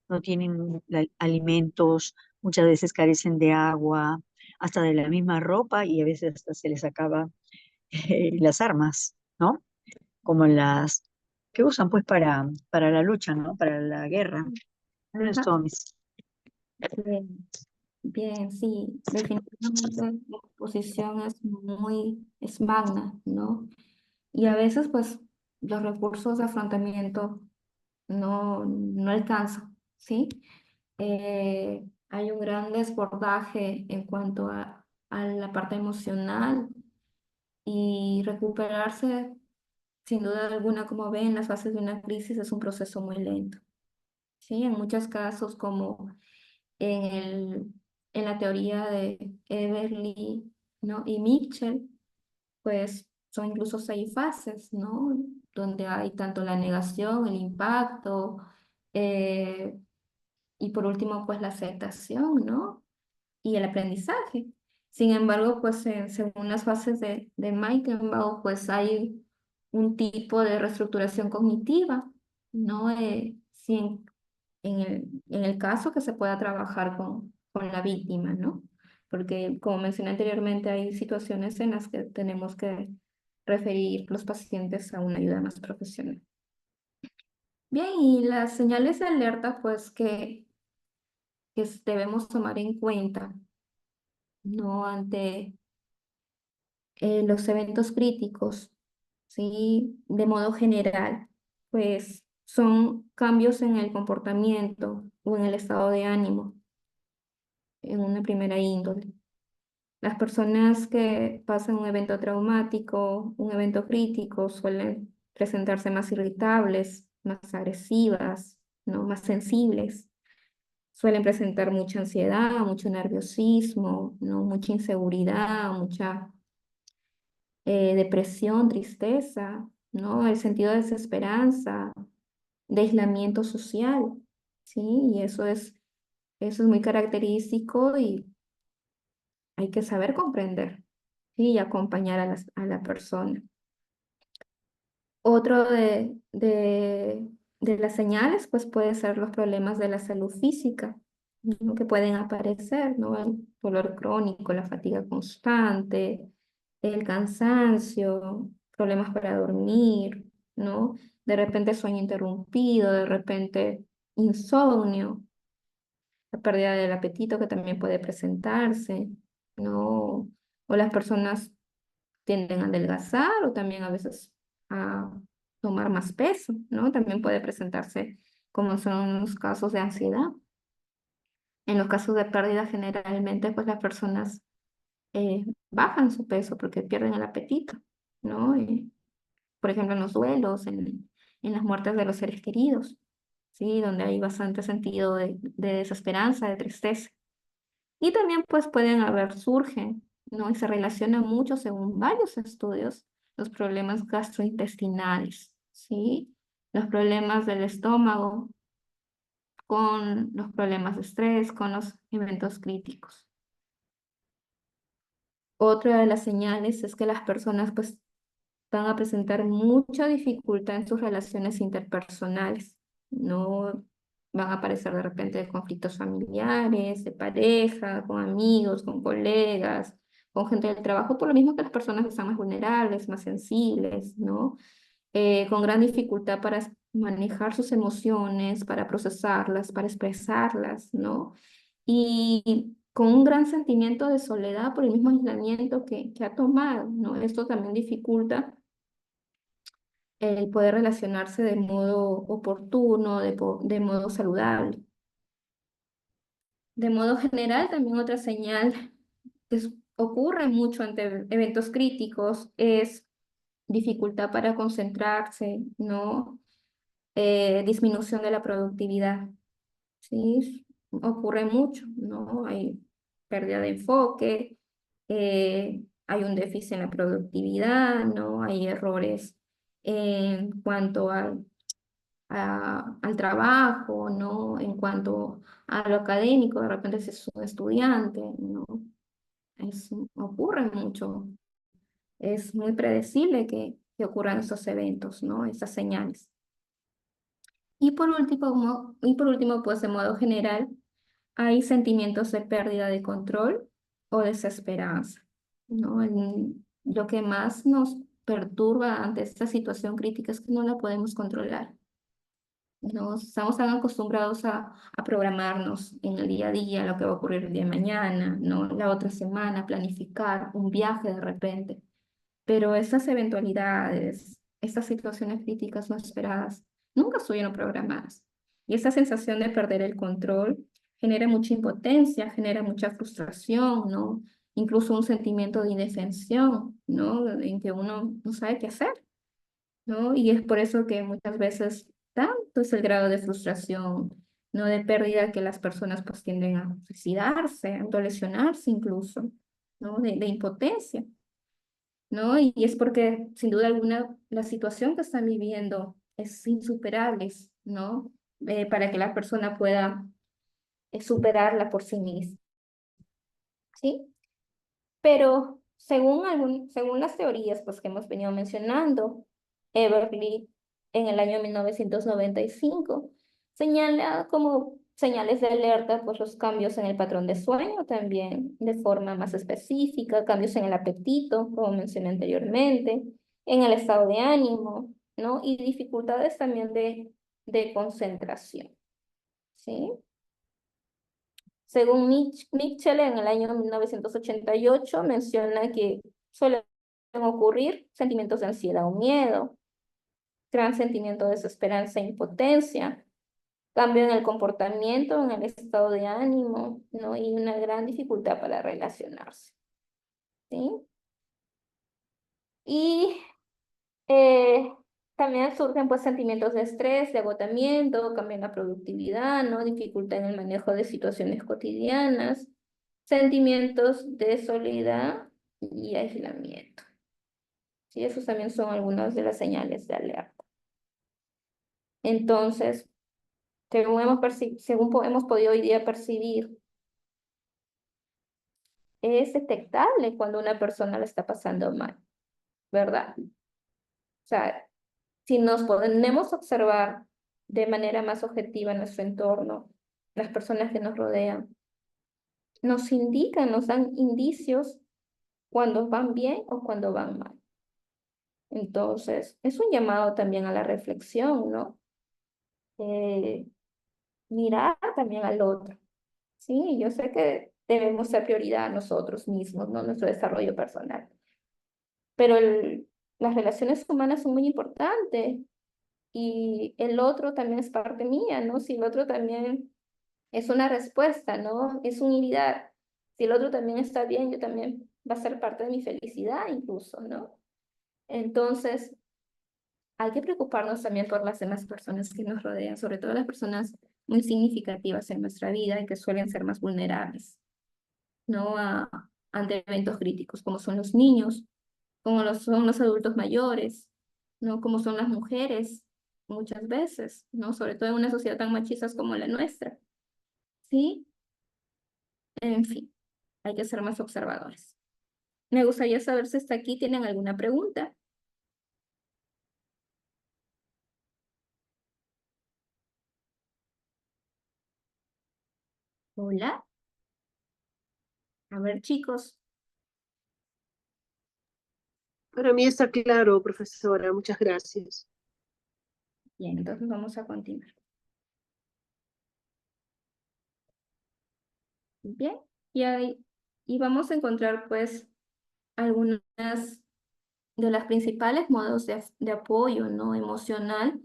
no tienen alimentos, muchas veces carecen de agua, hasta de la misma ropa, y a veces hasta se les acaba las armas, ¿no? Como las que usan pues para la lucha, ¿no? Para la guerra. Eso es Ajá. todo, mis. Bien, bien, sí, definitivamente la exposición es magna, ¿no? Y a veces, pues, los recursos de afrontamiento no alcanzo, ¿sí? Hay un gran desbordaje en cuanto a la parte emocional y recuperarse, sin duda alguna, como ven, las fases de una crisis es un proceso muy lento, ¿sí? En muchos casos, como en en la teoría de Everly, ¿no? Y Mitchell, pues son incluso 6 fases, ¿no? Donde hay tanto la negación, el impacto, eh, y por último, pues la aceptación, ¿no? Y el aprendizaje. Sin embargo, pues según las fases de Meichenbaum, pues hay un tipo de reestructuración cognitiva, ¿no? Si en el caso que se pueda trabajar con la víctima, ¿no? Porque, como mencioné anteriormente, hay situaciones en las que tenemos que referir los pacientes a una ayuda más profesional. Bien, y las señales de alerta, pues, que debemos tomar en cuenta, ¿no? Ante los eventos críticos, ¿sí? De modo general, pues son cambios en el comportamiento o en el estado de ánimo en una primera índole. Las personas que pasan un evento traumático, un evento crítico, suelen presentarse más irritables, más agresivas, ¿no? Más sensibles. Suelen presentar mucha ansiedad, mucho nerviosismo, ¿no? Mucha inseguridad, mucha depresión, tristeza, ¿no? El sentido de desesperanza, de aislamiento social, ¿sí? Y eso es muy característico y hay que saber comprender, ¿sí? Y acompañar a la persona. Otro de las señales, pues puede ser los problemas de la salud física, ¿no? Que pueden aparecer, ¿no? El dolor crónico, la fatiga constante, el cansancio, problemas para dormir, ¿no? De repente sueño interrumpido, de repente insomnio, la pérdida del apetito que también puede presentarse, ¿no? O las personas tienden a adelgazar o también a veces a tomar más peso, ¿no? También puede presentarse como son los casos de ansiedad. En los casos de pérdida, generalmente, pues las personas bajan su peso porque pierden el apetito, ¿no? Por ejemplo, en los duelos, en las muertes de los seres queridos, ¿sí? Donde hay bastante sentido de desesperanza, de tristeza. Y también pues surgen, ¿no? Y se relacionan mucho, según varios estudios, los problemas gastrointestinales, ¿sí? Los problemas del estómago con los problemas de estrés, con los eventos críticos. Otra de las señales es que las personas pues van a presentar mucha dificultad en sus relaciones interpersonales, ¿no? Van a aparecer de repente conflictos familiares, de pareja, con amigos, con colegas, con gente del trabajo, por lo mismo que las personas están más vulnerables, más sensibles, ¿no? Con gran dificultad para manejar sus emociones, para procesarlas, para expresarlas, ¿no? Y con un gran sentimiento de soledad por el mismo aislamiento que ha tomado, ¿no? Esto también dificulta el poder relacionarse de modo oportuno, de modo saludable. De modo general, también otra señal que ocurre mucho ante eventos críticos es dificultad para concentrarse, ¿no? Disminución de la productividad, ¿sí? Ocurre mucho, ¿no? Hay pérdida de enfoque, hay un déficit en la productividad, ¿no? Hay errores en cuanto al trabajo, ¿no? En cuanto a lo académico, de repente si es un estudiante, ¿no? Ocurre mucho. Es muy predecible que ocurran esos eventos, ¿no? Esas señales. Y por último, pues de modo general, hay sentimientos de pérdida de control o desesperanza, ¿no? Lo que más nos perturba ante esta situación crítica es que no la podemos controlar. No estamos tan acostumbrados a programarnos en el día a día, lo que va a ocurrir el día de mañana, ¿no? La otra semana, planificar un viaje de repente. Pero estas eventualidades, estas situaciones críticas no esperadas, nunca estuvieron programadas. Y esa sensación de perder el control genera mucha impotencia, genera mucha frustración, ¿no? Incluso un sentimiento de indefensión, ¿no? En que uno no sabe qué hacer, ¿no? Y es por eso que muchas veces tanto es el grado de frustración, ¿no? De pérdida que las personas pues tienden a suicidarse, a autolesionarse incluso, ¿no? De impotencia, ¿no? Y es porque sin duda alguna la situación que están viviendo es insuperable, ¿no? Para que la persona pueda superarla por sí misma, ¿sí? Pero según las teorías pues, que hemos venido mencionando, Everly en el año 1995 señala como señales de alerta pues, los cambios en el patrón de sueño también de forma más específica, cambios en el apetito, como mencioné anteriormente, en el estado de ánimo, ¿no? Y dificultades también de concentración, ¿sí? Según Mitchell, en el año 1988, menciona que suelen ocurrir sentimientos de ansiedad o miedo, gran sentimiento de desesperanza e impotencia, cambio en el comportamiento, en el estado de ánimo, ¿no? Y una gran dificultad para relacionarse, ¿sí? Y eh, también surgen pues sentimientos de estrés, de agotamiento, cambio en la productividad, ¿no? Dificultad en el manejo de situaciones cotidianas, sentimientos de soledad y aislamiento. Sí, esos también son algunas de las señales de alerta. Entonces, según hemos podido hoy día percibir, es detectable cuando una persona la está pasando mal, ¿verdad? O sea, si nos ponemos a observar de manera más objetiva nuestro entorno, las personas que nos rodean, nos indican, nos dan indicios cuando van bien o cuando van mal. Entonces, es un llamado también a la reflexión, ¿no? Mirar también al otro. Sí, yo sé que debemos ser prioridad a nosotros mismos, ¿no? Nuestro desarrollo personal. Pero las relaciones humanas son muy importantes y el otro también es parte mía, ¿no? Si el otro también es una respuesta, ¿no? Es unidad. Si el otro también está bien, yo también va a ser parte de mi felicidad incluso, ¿no? Entonces, hay que preocuparnos también por las demás personas que nos rodean, sobre todo las personas muy significativas en nuestra vida y que suelen ser más vulnerables, ¿no? Ante eventos críticos, como son los niños, como son los adultos mayores, ¿no? Como son las mujeres, muchas veces, ¿no? Sobre todo en una sociedad tan machista como la nuestra, ¿sí? En fin, hay que ser más observadores. Me gustaría saber si hasta aquí tienen alguna pregunta. Hola. A ver, chicos. Para mí está claro, profesora. Muchas gracias. Bien, entonces vamos a continuar. Bien, y vamos a encontrar pues algunas de las principales modos de apoyo, ¿no? Emocional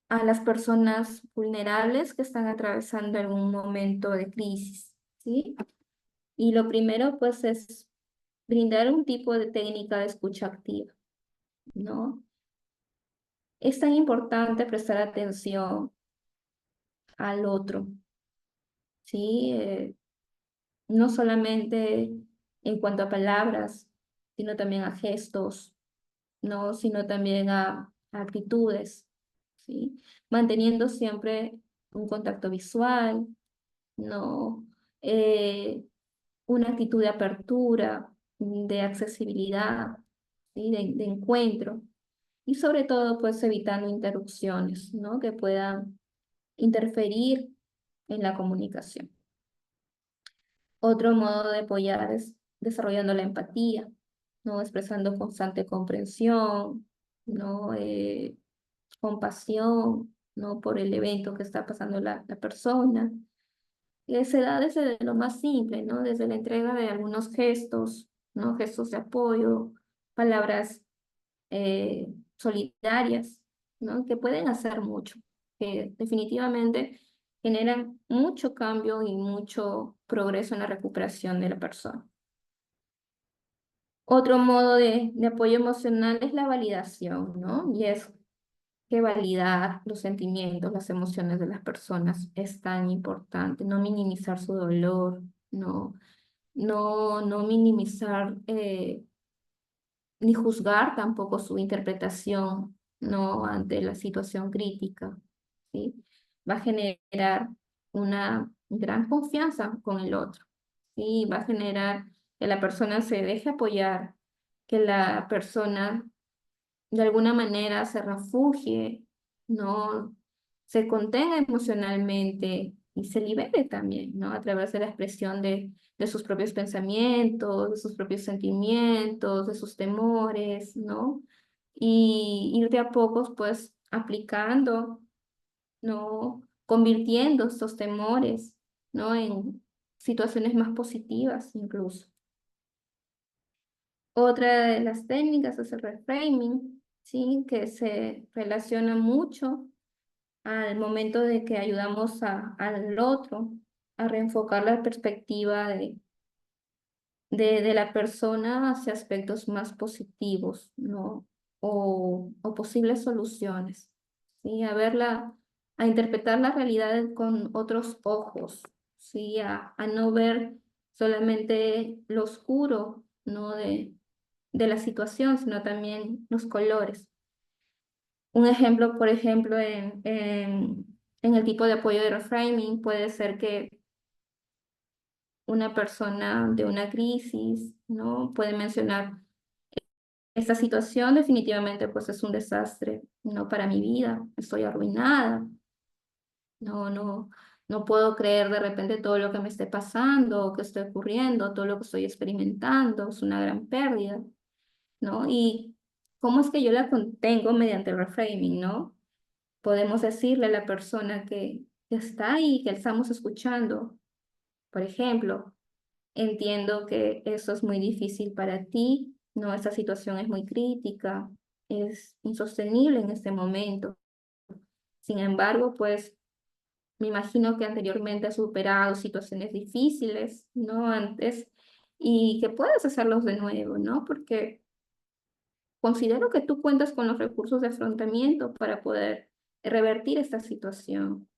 a las personas vulnerables que están atravesando algún momento de crisis, ¿sí? Y lo primero pues es brindar un tipo de técnica de escucha activa, ¿no? Es tan importante prestar atención al otro, ¿sí? No solamente en cuanto a palabras, sino también a gestos, ¿no? Sino también a actitudes, ¿sí? Manteniendo siempre un contacto visual, ¿no? Una actitud de apertura, de accesibilidad, ¿sí? De encuentro. Y sobre todo, pues evitando interrupciones, ¿no? Que puedan interferir en la comunicación. Otro modo de apoyar es desarrollando la empatía, ¿no? Expresando constante comprensión, ¿no? Compasión, ¿no? Por el evento que está pasando la persona. Y se da desde lo más simple, ¿no? Desde la entrega de algunos gestos, ¿no? Gestos de apoyo, palabras solidarias, ¿no? Que pueden hacer mucho, que definitivamente generan mucho cambio y mucho progreso en la recuperación de la persona. Otro modo de apoyo emocional es la validación, ¿no? Y es que validar los sentimientos, las emociones de las personas es tan importante, no minimizar su dolor, no minimizar ni juzgar tampoco su interpretación, ¿no? Ante la situación crítica, ¿sí? Va a generar una gran confianza con el otro, ¿sí? Va a generar que la persona se deje apoyar, que la persona de alguna manera se refugie, ¿no? Se contenga emocionalmente y se libere también, ¿no? A través de la expresión de sus propios pensamientos, de sus propios sentimientos, de sus temores, ¿no? Y ir de a pocos, pues, aplicando, ¿no? Convirtiendo estos temores, ¿no? En situaciones más positivas incluso. Otra de las técnicas es el reframing, ¿sí? Que se relaciona mucho al momento de que ayudamos al otro a reenfocar la perspectiva de la persona hacia aspectos más positivos, ¿no? O posibles soluciones, ¿sí? A interpretar la realidad con otros ojos, ¿sí? A no ver solamente lo oscuro, ¿no? De la situación, sino también los colores. Un ejemplo, por ejemplo, en el tipo de apoyo de reframing puede ser que una persona de una crisis, ¿no? Puede mencionar, esta situación definitivamente pues es un desastre, ¿no? Para mi vida, estoy arruinada, no puedo creer de repente todo lo que me esté pasando, que esté ocurriendo, todo lo que estoy experimentando, es una gran pérdida, ¿no? Y cómo es que yo la contengo mediante el reframing, ¿no? Podemos decirle a la persona que está ahí, que estamos escuchando, por ejemplo, entiendo que eso es muy difícil para ti, ¿no? Esta situación es muy crítica, es insostenible en este momento. Sin embargo, pues me imagino que anteriormente has superado situaciones difíciles, ¿no? Antes, y que puedes hacerlos de nuevo, ¿no? Porque considero que tú cuentas con los recursos de afrontamiento para poder revertir esta situación.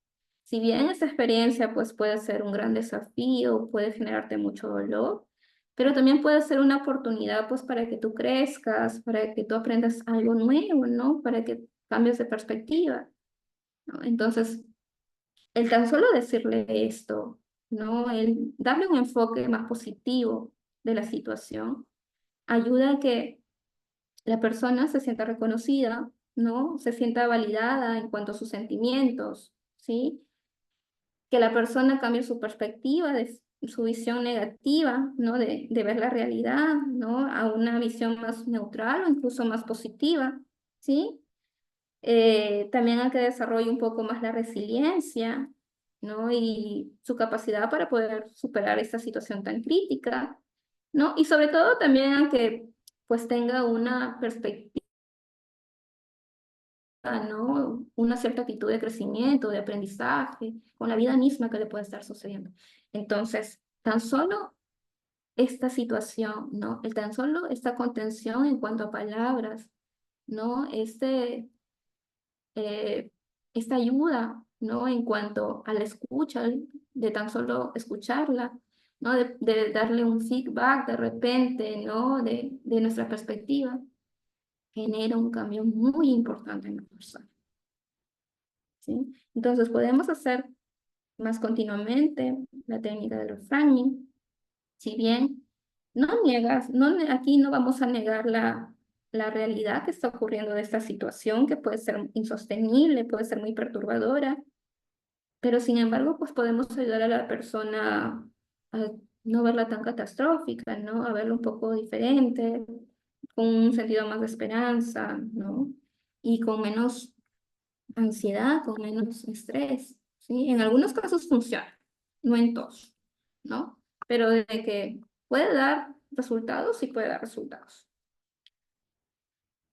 Si bien esta experiencia pues puede ser un gran desafío, puede generarte mucho dolor, pero también puede ser una oportunidad pues para que tú crezcas, para que tú aprendas algo nuevo, ¿no? Para que cambies de perspectiva, ¿no? Entonces, el tan solo decirle esto, ¿no? El darle un enfoque más positivo de la situación, ayuda a que la persona se sienta reconocida, ¿no? Se sienta validada en cuanto a sus sentimientos, ¿sí? Que la persona cambie su perspectiva, de su visión negativa, ¿no? De ver la realidad, ¿no? A una visión más neutral o incluso más positiva, ¿sí? También a que desarrolle un poco más la resiliencia, ¿no? Y su capacidad para poder superar esta situación tan crítica, ¿no? Y sobre todo también a que pues tenga una perspectiva, ¿no? Una cierta actitud de crecimiento, de aprendizaje, con la vida misma que le puede estar sucediendo. Entonces, tan solo esta situación, ¿no? El tan solo esta contención en cuanto a palabras, ¿no? Esta ayuda, ¿no? En cuanto a la escucha, de tan solo escucharla, ¿no? De darle un feedback de repente, ¿no? De nuestra perspectiva, genera un cambio muy importante en la persona, ¿sí? Entonces podemos hacer más continuamente la técnica del reframing, si bien no niegas, aquí no vamos a negar la realidad que está ocurriendo de esta situación, que puede ser insostenible, puede ser muy perturbadora, pero sin embargo, pues podemos ayudar a la persona a no verla tan catastrófica, ¿no? A verla un poco diferente, con un sentido más de esperanza, ¿no? Y con menos ansiedad, con menos estrés, ¿sí? En algunos casos funciona, no en todos, ¿no? Pero de que puede dar resultados, sí puede dar resultados.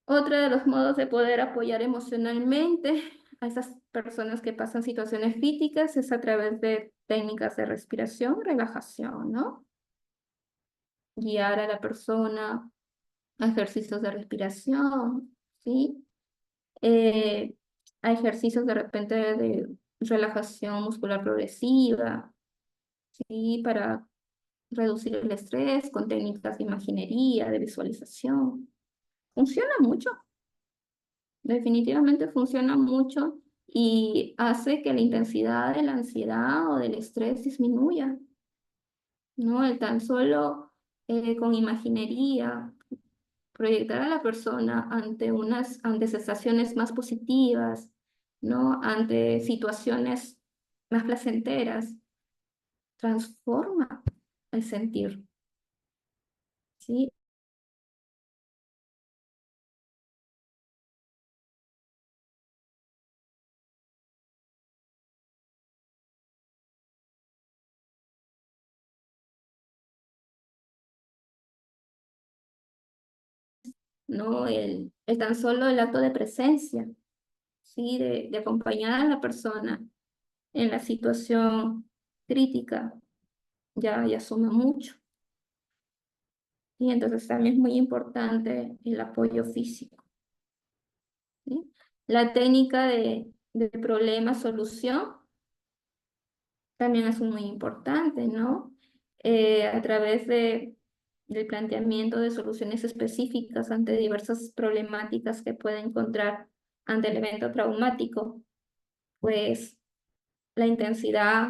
Otro de los modos de poder apoyar emocionalmente a esas personas que pasan situaciones críticas es a través de técnicas de respiración, relajación, ¿no? Guiar a la persona a ejercicios de respiración, ¿sí? A ejercicios de repente de relajación muscular progresiva, ¿sí? Para reducir el estrés con técnicas de imaginería, de visualización. Funciona mucho, definitivamente funciona mucho y hace que la intensidad de la ansiedad o del estrés disminuya, ¿no? El tan solo con imaginería, proyectar a la persona ante sensaciones más positivas, ¿no? Ante situaciones más placenteras, transforma el sentir, ¿sí? ¿No? El tan solo el acto de presencia, ¿sí? De acompañar a la persona en la situación crítica, ya suma mucho. Y entonces también es muy importante el apoyo físico, ¿sí? La técnica de problema-solución también es muy importante, ¿no? A través del planteamiento de soluciones específicas ante diversas problemáticas que puede encontrar ante el evento traumático, pues la intensidad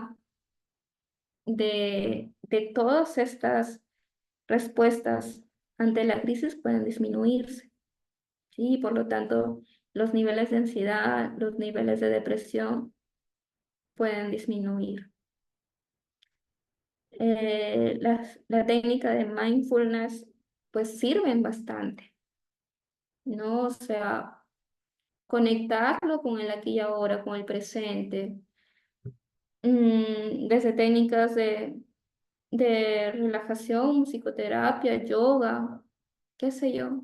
de todas estas respuestas ante la crisis pueden disminuirse, ¿sí? Por lo tanto, los niveles de ansiedad, los niveles de depresión pueden disminuir. La técnica de mindfulness pues sirven bastante, ¿no? O sea, conectarlo con el aquí y ahora, con el presente, desde técnicas de relajación, psicoterapia, yoga, qué sé yo,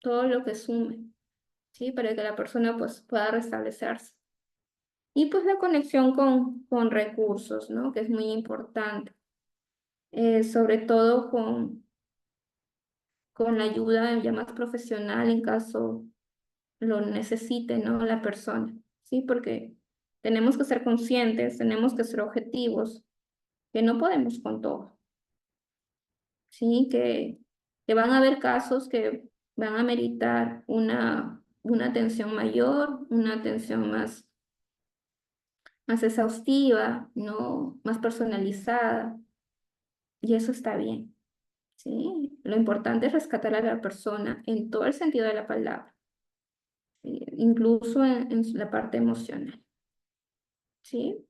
todo lo que sume, ¿sí? Para que la persona pues pueda restablecerse. Y pues la conexión con recursos, ¿no? Que es muy importante, sobre todo con la ayuda ya más profesional en caso lo necesite, ¿no? La persona, ¿sí? Porque tenemos que ser conscientes, tenemos que ser objetivos, que no podemos con todo, ¿sí? Que van a haber casos que van a meritar una atención mayor, una atención más exhaustiva, ¿no? Más personalizada, y eso está bien, ¿sí? Lo importante es rescatar a la persona en todo el sentido de la palabra, ¿sí? Incluso en la parte emocional, ¿sí?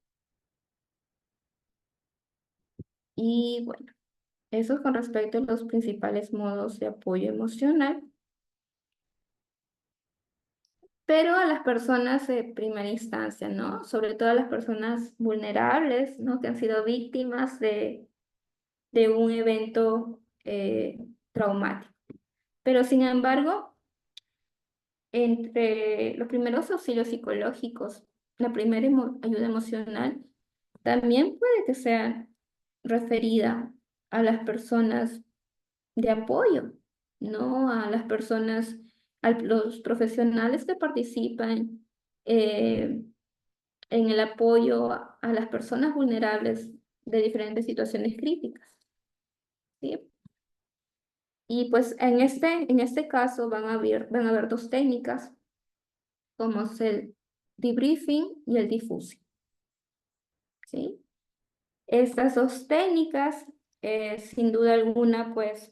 Y bueno, eso con respecto a los principales modos de apoyo emocional. Pero a las personas de primera instancia, ¿no? Sobre todo a las personas vulnerables, ¿no? Que han sido víctimas de un evento traumático. Pero sin embargo, entre los primeros auxilios psicológicos, la primera ayuda emocional, también puede que sea referida a las personas de apoyo, ¿no? A las personas, a los profesionales que participan en el apoyo a las personas vulnerables de diferentes situaciones críticas, ¿sí? Y pues en este caso van a haber dos técnicas, como es el debriefing y el diffusing, ¿sí? Estas dos técnicas, sin duda alguna, pues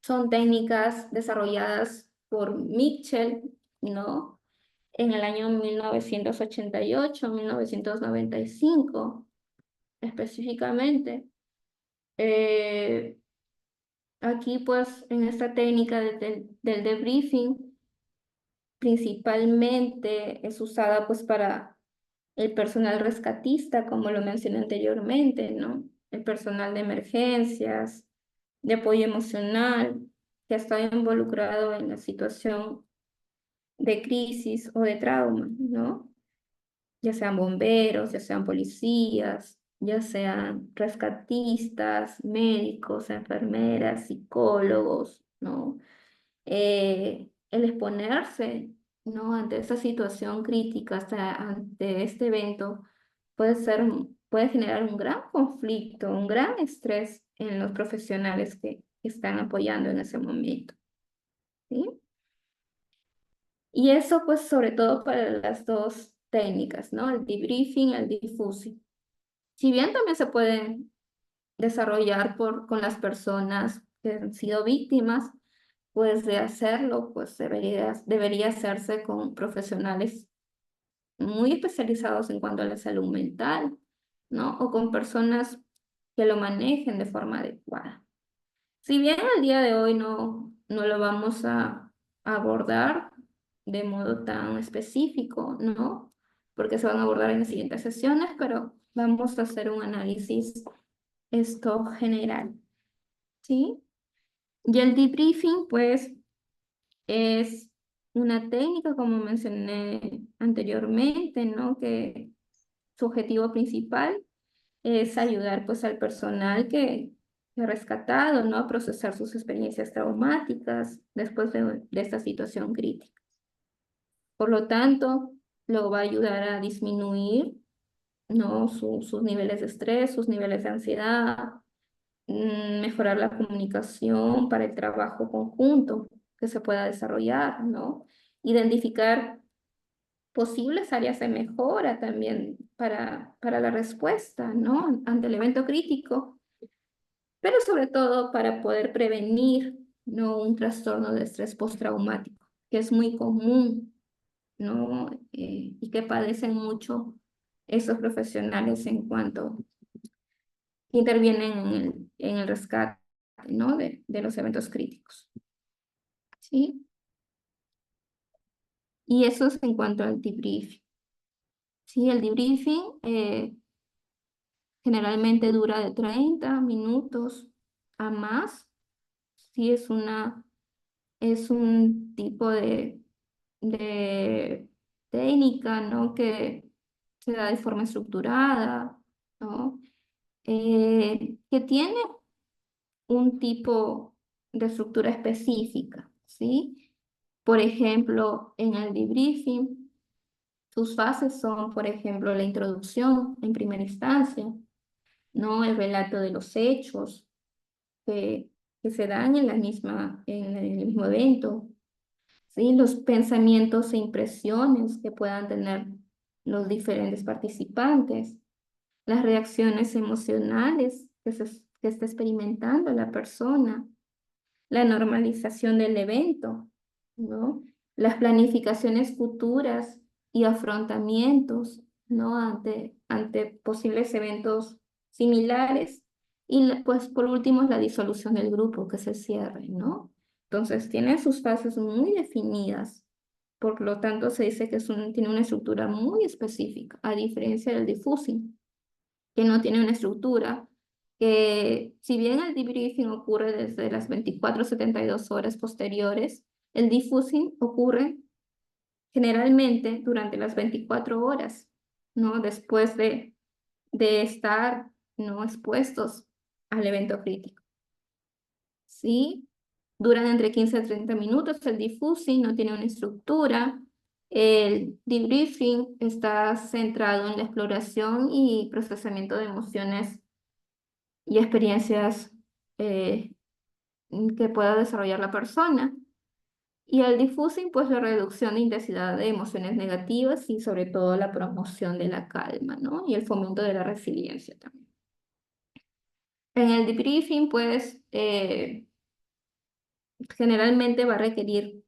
son técnicas desarrolladas por Mitchell, ¿no? En el año 1988, 1995, específicamente. Aquí, pues, en esta técnica del debriefing, principalmente es usada, pues, para el personal rescatista, como lo mencioné anteriormente, ¿no? El personal de emergencias, de apoyo emocional, que ha estado involucrado en la situación de crisis o de trauma, ¿no? Ya sean bomberos, ya sean policías, ya sean rescatistas, médicos, enfermeras, psicólogos, ¿no? El exponerse, ¿no? Ante esta situación crítica, hasta ante este evento, puede generar un gran conflicto, un gran estrés en los profesionales que están apoyando en ese momento, ¿sí? Y eso, pues, sobre todo para las dos técnicas, ¿no? El debriefing y el diffusing. Si bien también se pueden desarrollar con las personas que han sido víctimas, pues de hacerlo, pues debería hacerse con profesionales muy especializados en cuanto a la salud mental, ¿no? O con personas que lo manejen de forma adecuada. Si bien al día de hoy no lo vamos a abordar de modo tan específico, ¿no? Porque se van a abordar en las siguientes sesiones, pero vamos a hacer un análisis esto general, ¿sí? Y el debriefing, pues, es una técnica, como mencioné anteriormente, ¿no? Que su objetivo principal es ayudar, pues, al personal que ha rescatado, ¿no? A procesar sus experiencias traumáticas después de esta situación crítica. Por lo tanto, lo va a ayudar a disminuir, ¿no? Sus niveles de estrés, sus niveles de ansiedad, mejorar la comunicación para el trabajo conjunto que se pueda desarrollar, ¿no? Identificar posibles áreas de mejora también para la respuesta, ¿no? Ante el evento crítico, pero sobre todo para poder prevenir, ¿no? Un trastorno de estrés postraumático, que es muy común, ¿no? Y que padecen mucho esos profesionales en cuanto intervienen en el rescate, ¿no? De los eventos críticos, ¿sí? Y eso es en cuanto al debriefing. Sí, el debriefing generalmente dura de 30 minutos a más. Sí, es un tipo de técnica, ¿no? Que se da de forma estructurada, ¿no? Que tiene un tipo de estructura específica, ¿sí? Por ejemplo, en el debriefing, sus fases son, por ejemplo, la introducción en primera instancia, ¿no? El relato de los hechos que se dan en en el mismo evento, ¿sí? Los pensamientos e impresiones que puedan tener los diferentes participantes, las reacciones emocionales que está experimentando la persona, la normalización del evento, ¿no? Las planificaciones futuras y afrontamientos, ¿no? Ante posibles eventos similares. Y pues por último es la disolución del grupo, que es el cierre, ¿no? Entonces tiene sus fases muy definidas, por lo tanto se dice que tiene una estructura muy específica, a diferencia del diffusing, que no tiene una estructura, que si bien el debriefing ocurre desde las 24 a 72 horas posteriores, el diffusing ocurre generalmente durante las 24 horas, ¿no? Después de estar, ¿no? Expuestos al evento crítico. ¿Sí? Duran entre 15 a 30 minutos, el diffusing no tiene una estructura, el debriefing está centrado en la exploración y procesamiento de emociones y experiencias que pueda desarrollar la persona. Y el diffusing, pues la reducción de intensidad de emociones negativas y sobre todo la promoción de la calma, ¿no? Y el fomento de la resiliencia también. En el debriefing, pues, generalmente va a requerir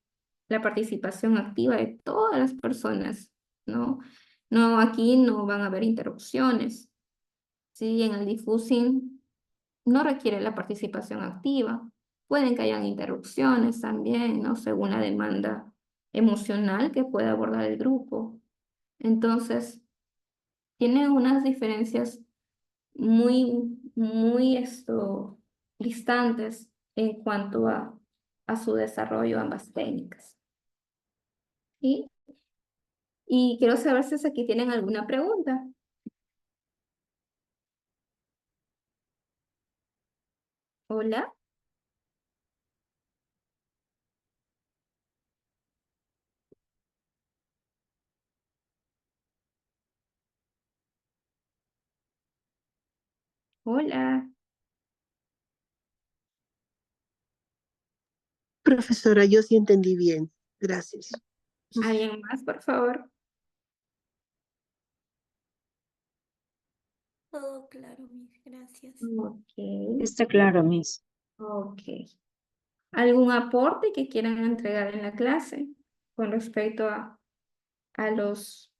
la participación activa de todas las personas, ¿no? No, aquí no van a haber interrupciones. Sí, en el diffusing no requiere la participación activa. Pueden que hayan interrupciones también, ¿no? Según la demanda emocional que pueda abordar el grupo. Entonces, tiene unas diferencias muy distantes en cuanto a a su desarrollo ambas técnicas. ¿Sí? Y quiero saber si aquí tienen alguna pregunta. Hola. Hola. Profesora, yo sí entendí bien. Gracias. ¿Alguien más, por favor? Todo claro, Miss, gracias. Ok, Está claro, Miss. ok. ¿Algún aporte que quieran entregar en la clase con respecto a los,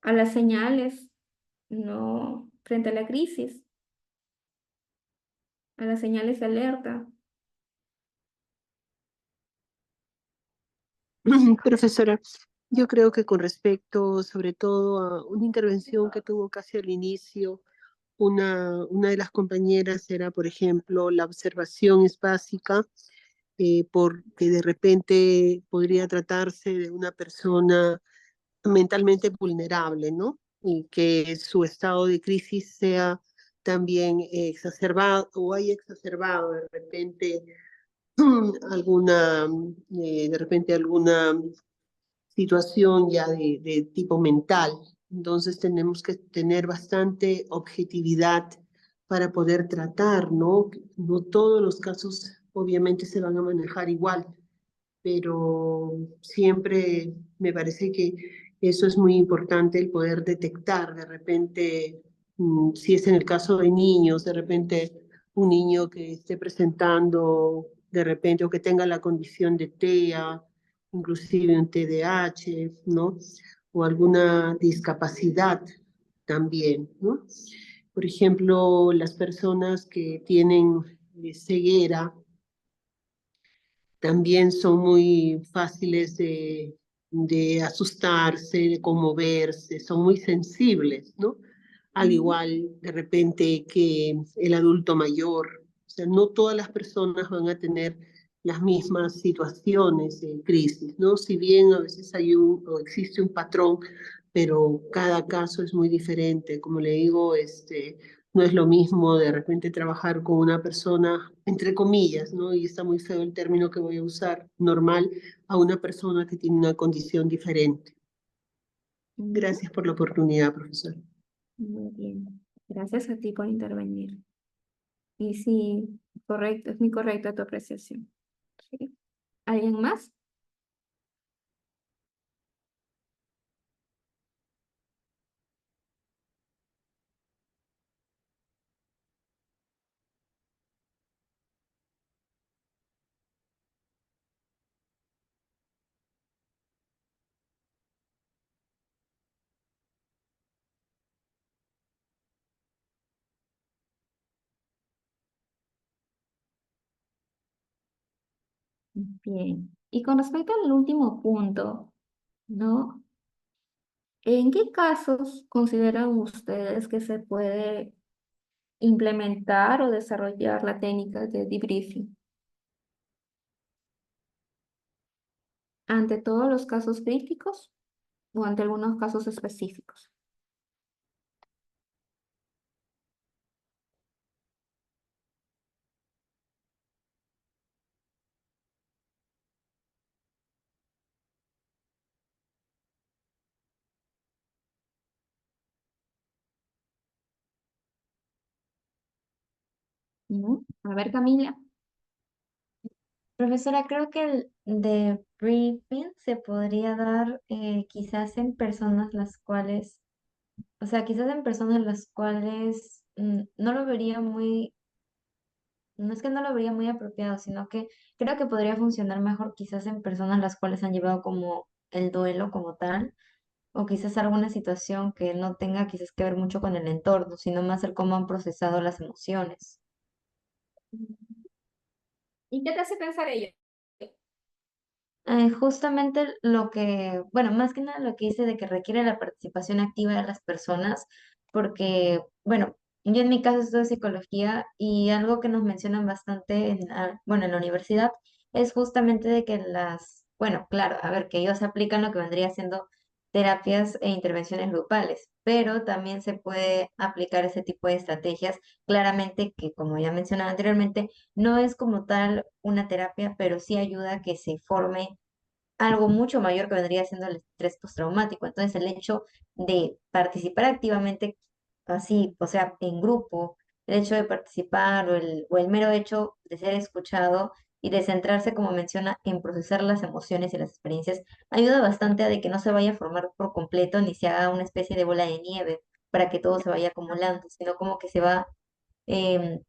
a las señales, no, frente a la crisis, a las señales de alerta? Profesora, yo creo que con respecto sobre todo a una intervención que tuvo casi al inicio, una de las compañeras era, por ejemplo, la observación es básica, porque de repente podría tratarse de una persona mentalmente vulnerable, ¿no? Y que su estado de crisis sea también exacerbado o haya exacerbado de repente alguna, de repente alguna situación ya de tipo mental. Entonces tenemos que tener bastante objetividad para poder tratar, ¿no? No todos los casos obviamente se van a manejar igual, pero siempre me parece que eso es muy importante, el poder detectar de repente, si es en el caso de niños, de repente un niño que esté presentando de repente o que tenga la condición de TEA, inclusive un TDAH, ¿no? O alguna discapacidad también, ¿no? Por ejemplo, las personas que tienen ceguera, también son muy fáciles de asustarse, de conmoverse, son muy sensibles, ¿no? Al igual de repente que el adulto mayor. O sea, no todas las personas van a tener las mismas situaciones de crisis, ¿no? Si bien a veces hay o existe un patrón, pero cada caso es muy diferente. Como le digo, no es lo mismo de repente trabajar con una persona, entre comillas, ¿no? Y está muy feo el término que voy a usar, normal, a una persona que tiene una condición diferente. Gracias por la oportunidad, profesor. Muy bien. Gracias a ti por intervenir. Y sí, correcto, es muy correcta tu apreciación. ¿Sí? ¿Alguien más? Bien. Y con respecto al último punto, ¿no? ¿En qué casos consideran ustedes que se puede implementar o desarrollar la técnica de debriefing? ¿Ante todos los casos críticos o ante algunos casos específicos? ¿No? A ver, Camila. Profesora, creo que el debriefing se podría dar quizás en personas las cuales, o sea, quizás en personas las cuales no lo vería muy, no es que no lo vería muy apropiado, sino que creo que podría funcionar mejor quizás en personas las cuales han llevado como el duelo como tal, o quizás alguna situación que no tenga quizás que ver mucho con el entorno, sino más el cómo han procesado las emociones. ¿Y qué te hace pensar ello? Justamente lo que, bueno, más que nada lo que dice de que requiere la participación activa de las personas, porque, bueno, yo en mi caso estudio psicología y algo que nos mencionan bastante en bueno, en la universidad es justamente de que bueno, claro, a ver, que ellos aplican lo que vendría siendo terapias e intervenciones grupales, pero también se puede aplicar ese tipo de estrategias, claramente que como ya mencionaba anteriormente, no es como tal una terapia, pero sí ayuda a que se forme algo mucho mayor que vendría siendo el estrés postraumático. Entonces, el hecho de participar activamente así, o sea, en grupo, el hecho de participar o el mero hecho de ser escuchado y de centrarse, como menciona, en procesar las emociones y las experiencias, ayuda bastante a de que no se vaya a formar por completo ni se haga una especie de bola de nieve para que todo se vaya acumulando, sino como que se va em,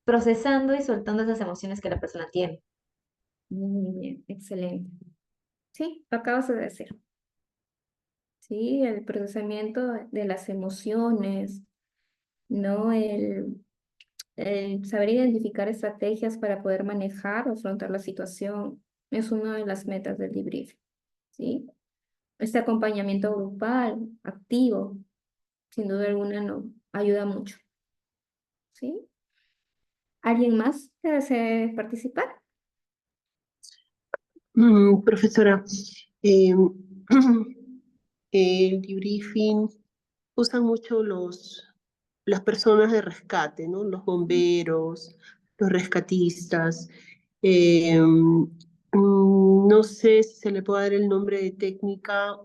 procesando y soltando esas emociones que la persona tiene. Muy bien, excelente. Sí, lo acabas de decir. Sí, el procesamiento de las emociones, ¿no? El saber identificar estrategias para poder manejar o afrontar la situación es una de las metas del debrief, ¿sí? Este acompañamiento grupal, activo, sin duda alguna no ayuda mucho, ¿sí? ¿Alguien más que desee participar? Profesora, eh, el debriefing usan mucho las personas de rescate, ¿no? Los bomberos, los rescatistas. No sé si se le puede dar el nombre de técnica,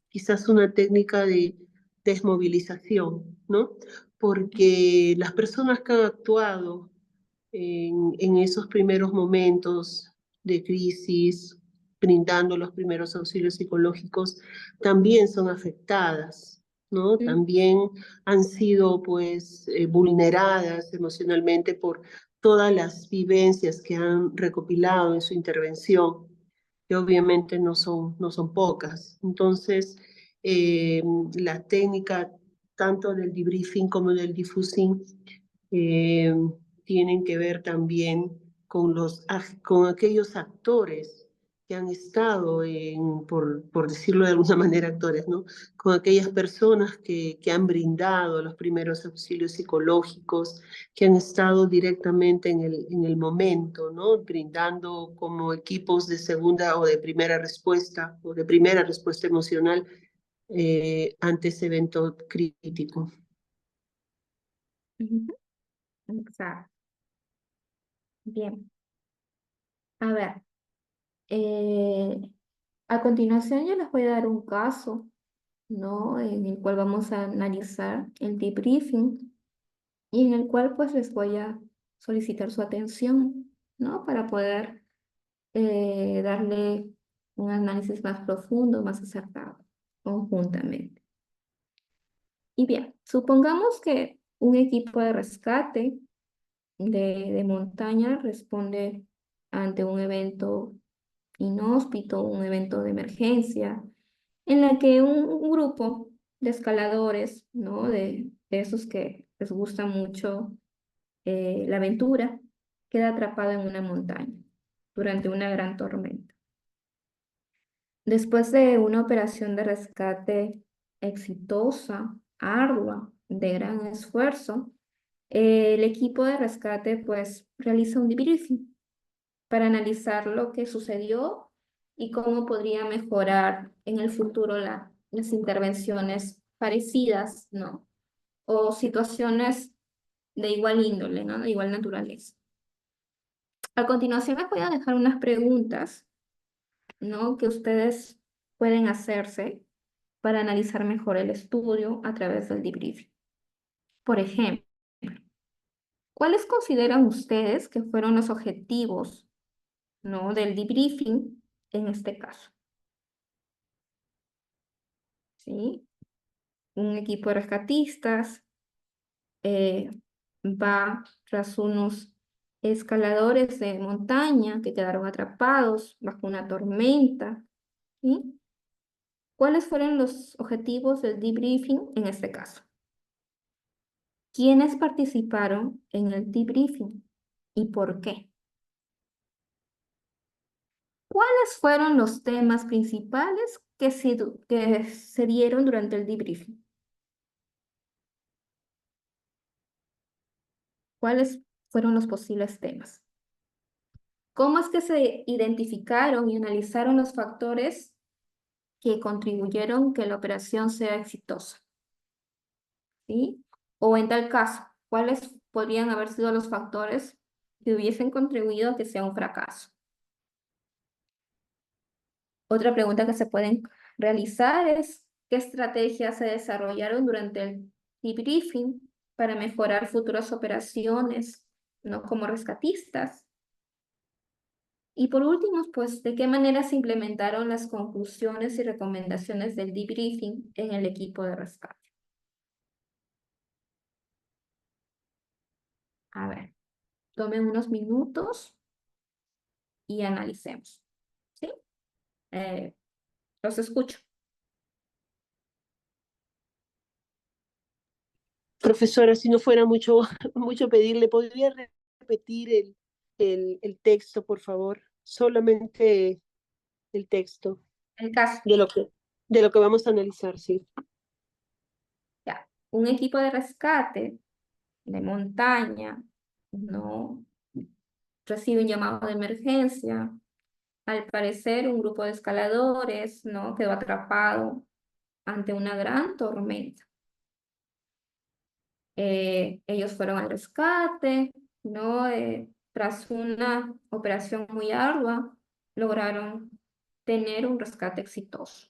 quizás una técnica de desmovilización, ¿no? Porque las personas que han actuado en esos primeros momentos de crisis, brindando los primeros auxilios psicológicos, también son afectadas, ¿no? Mm, También han sido, pues, vulneradas emocionalmente por todas las vivencias que han recopilado en su intervención, que obviamente no son pocas. Entonces, eh, la técnica tanto del debriefing como del diffusing eh, tienen que ver también con, con aquellos actores que han estado por decirlo de alguna manera, actores, ¿no? Con aquellas personas que han brindado los primeros auxilios psicológicos, que han estado directamente en el momento, ¿no? Brindando como equipos de segunda o de primera respuesta, o de primera respuesta emocional ante ese evento crítico. ujú, exacto. Bien. A ver, eh, a continuación yo les voy a dar un caso, ¿no? En el cual vamos a analizar el debriefing y en el cual pues les voy a solicitar su atención, ¿no? Para poder darle un análisis más profundo, más acertado, conjuntamente. Y bien, supongamos que un equipo de rescate de montaña responde ante un evento inhóspito, un evento de emergencia, en la que un grupo de escaladores, ¿no? De esos que les gusta mucho la aventura, queda atrapado en una montaña durante una gran tormenta. Después de una operación de rescate exitosa, ardua, de gran esfuerzo, el equipo de rescate pues realiza un debriefing para analizar lo que sucedió y cómo podría mejorar en el futuro las intervenciones parecidas, ¿no? O situaciones de igual índole, ¿no? De igual naturaleza. A continuación les voy a dejar unas preguntas, ¿no? Que ustedes pueden hacerse para analizar mejor el estudio a través del debriefing. Por ejemplo, ¿cuáles consideran ustedes que fueron los objetivos, ¿no? del debriefing en este caso? ¿Sí? Un equipo de rescatistas va tras unos escaladores de montaña que quedaron atrapados bajo una tormenta. ¿Sí? ¿Cuáles fueron los objetivos del debriefing en este caso? ¿Quiénes participaron en el debriefing y por qué? ¿Cuáles fueron los temas principales que se dieron durante el debriefing? ¿Cuáles fueron los posibles temas? ¿Cómo es que se identificaron y analizaron los factores que contribuyeron que la operación sea exitosa? ¿Sí? O en tal caso, ¿cuáles podrían haber sido los factores que hubiesen contribuido a que sea un fracaso? Otra pregunta que se pueden realizar es, ¿qué estrategias se desarrollaron durante el debriefing para mejorar futuras operaciones, ¿no? Como rescatistas? Y por último, pues, ¿de qué manera se implementaron las conclusiones y recomendaciones del debriefing en el equipo de rescate? A ver, tomen unos minutos y analicemos, ¿sí? Los escucho. Profesora, si no fuera mucho, mucho pedirle, ¿podría repetir el texto, por favor? Solamente el texto El caso, de de lo que vamos a analizar, sí. ya. Un equipo de rescate de montaña, ¿no? Recibe un llamado de emergencia. Al parecer, un grupo de escaladores, ¿no? Quedó atrapado ante una gran tormenta. Ellos fueron al rescate, ¿no? Tras una operación muy ardua, lograron tener un rescate exitoso.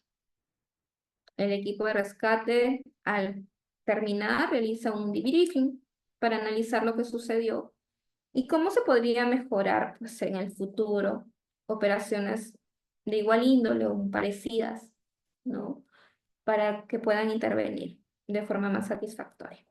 El equipo de rescate, al terminar, realiza un debriefing para analizar lo que sucedió y cómo se podría mejorar, pues, en el futuro operaciones de igual índole o parecidas, ¿no? Para que puedan intervenir de forma más satisfactoria.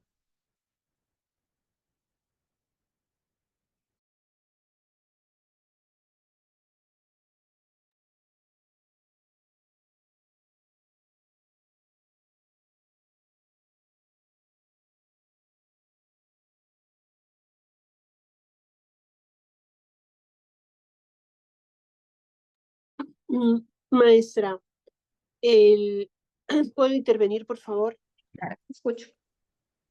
Maestra, el... ¿puedo intervenir, por favor? Claro, escucho.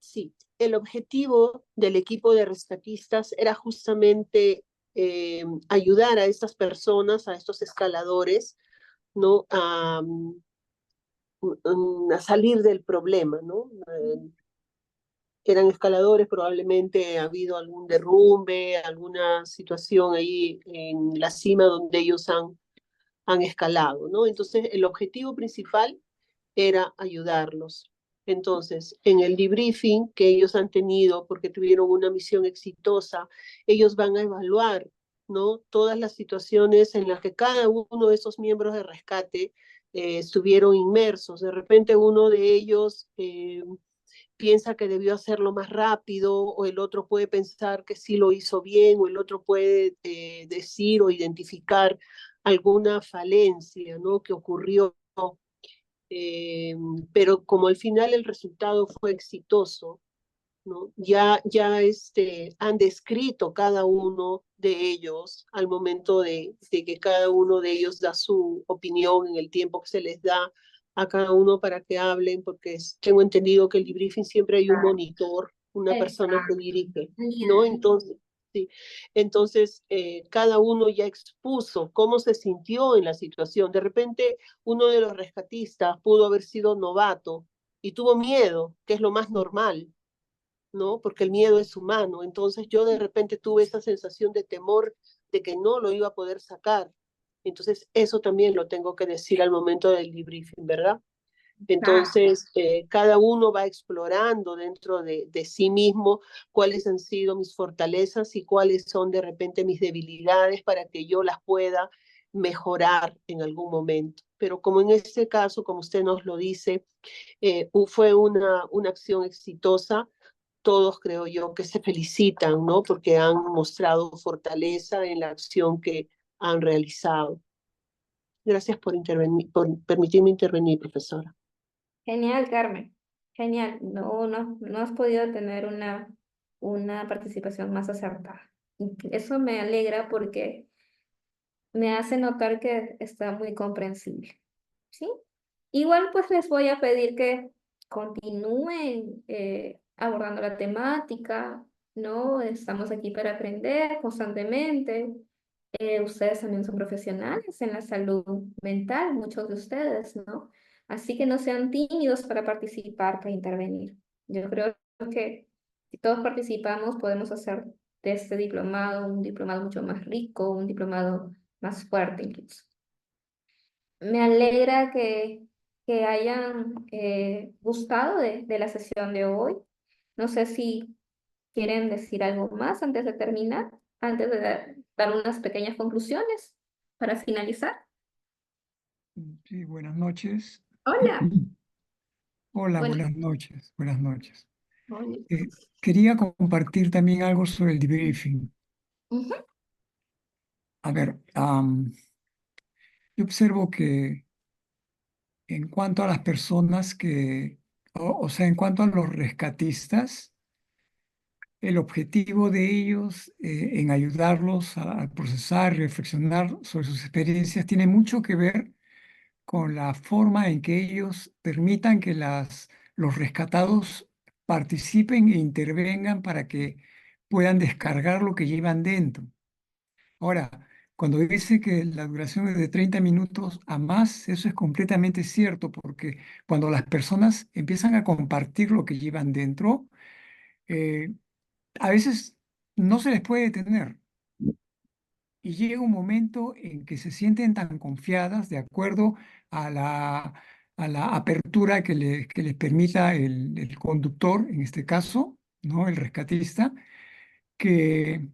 Sí, el objetivo del equipo de rescatistas era justamente ayudar a estas personas, a estos escaladores, ¿no? A salir del problema, ¿no? Eran escaladores, probablemente ha habido algún derrumbe, alguna situación ahí en la cima donde ellos han escalado, ¿no? Entonces, el objetivo principal era ayudarlos. Entonces, en el debriefing que ellos han tenido, porque tuvieron una misión exitosa, ellos van a evaluar, ¿no? Todas las situaciones en las que cada uno de esos miembros de rescate estuvieron inmersos. De repente uno de ellos piensa que debió hacerlo más rápido, o el otro puede pensar que sí lo hizo bien, o el otro puede decir o identificar alguna falencia, ¿no? Que ocurrió, pero como al final el resultado fue exitoso, ¿no? Han descrito cada uno de ellos al momento de que cada uno de ellos da su opinión en el tiempo que se les da a cada uno para que hablen, porque tengo entendido que el debriefing siempre hay un monitor, una persona que dirige, ¿no? Entonces, sí. Entonces, cada uno ya expuso cómo se sintió en la situación. De repente, uno de los rescatistas pudo haber sido novato y tuvo miedo, que es lo más normal, ¿no? Porque el miedo es humano. Entonces yo de repente tuve esa sensación de temor de que no lo iba a poder sacar. Entonces eso también lo tengo que decir al momento del debriefing, ¿verdad? Entonces, cada uno va explorando dentro de sí mismo cuáles han sido mis fortalezas y cuáles son de repente mis debilidades para que yo las pueda mejorar en algún momento. Pero como en este caso, como usted nos lo dice, fue una acción exitosa. Todos creo yo que se felicitan, ¿no? Porque han mostrado fortaleza en la acción que han realizado. Gracias por permitirme intervenir, profesora. Genial, Carmen. Genial. No has podido tener una participación más acertada. Eso me alegra porque me hace notar que está muy comprensible. ¿Sí? Igual pues les voy a pedir que continúen abordando la temática, ¿no? Estamos aquí para aprender constantemente Ustedes también son profesionales en la salud mental, muchos de ustedes, ¿no? Así que no sean tímidos para participar, para intervenir. Yo creo que si todos participamos, podemos hacer de este diplomado un diplomado mucho más rico, un diplomado más fuerte incluso. Me alegra que hayan gustado de la sesión de hoy. No sé si quieren decir algo más antes de terminar, antes de dar unas pequeñas conclusiones para finalizar. Sí, buenas noches. Hola. Hola, Bueno, buenas noches, buenas noches. hola. Quería compartir también algo sobre el debriefing. Ujú. A ver, yo observo que en cuanto a las personas o sea, en cuanto a los rescatistas, el objetivo de ellos en ayudarlos a procesar, reflexionar sobre sus experiencias, tiene mucho que ver con la forma en que ellos permitan que los rescatados participen e intervengan para que puedan descargar lo que llevan dentro. Ahora, cuando dice que la duración es de 30 minutos a más, eso es completamente cierto, porque cuando las personas empiezan a compartir lo que llevan dentro, eh, a veces no se les puede detener. Y llega un momento en que se sienten tan confiadas de acuerdo a la apertura que les permita el conductor, en este caso, ¿no? El rescatista, que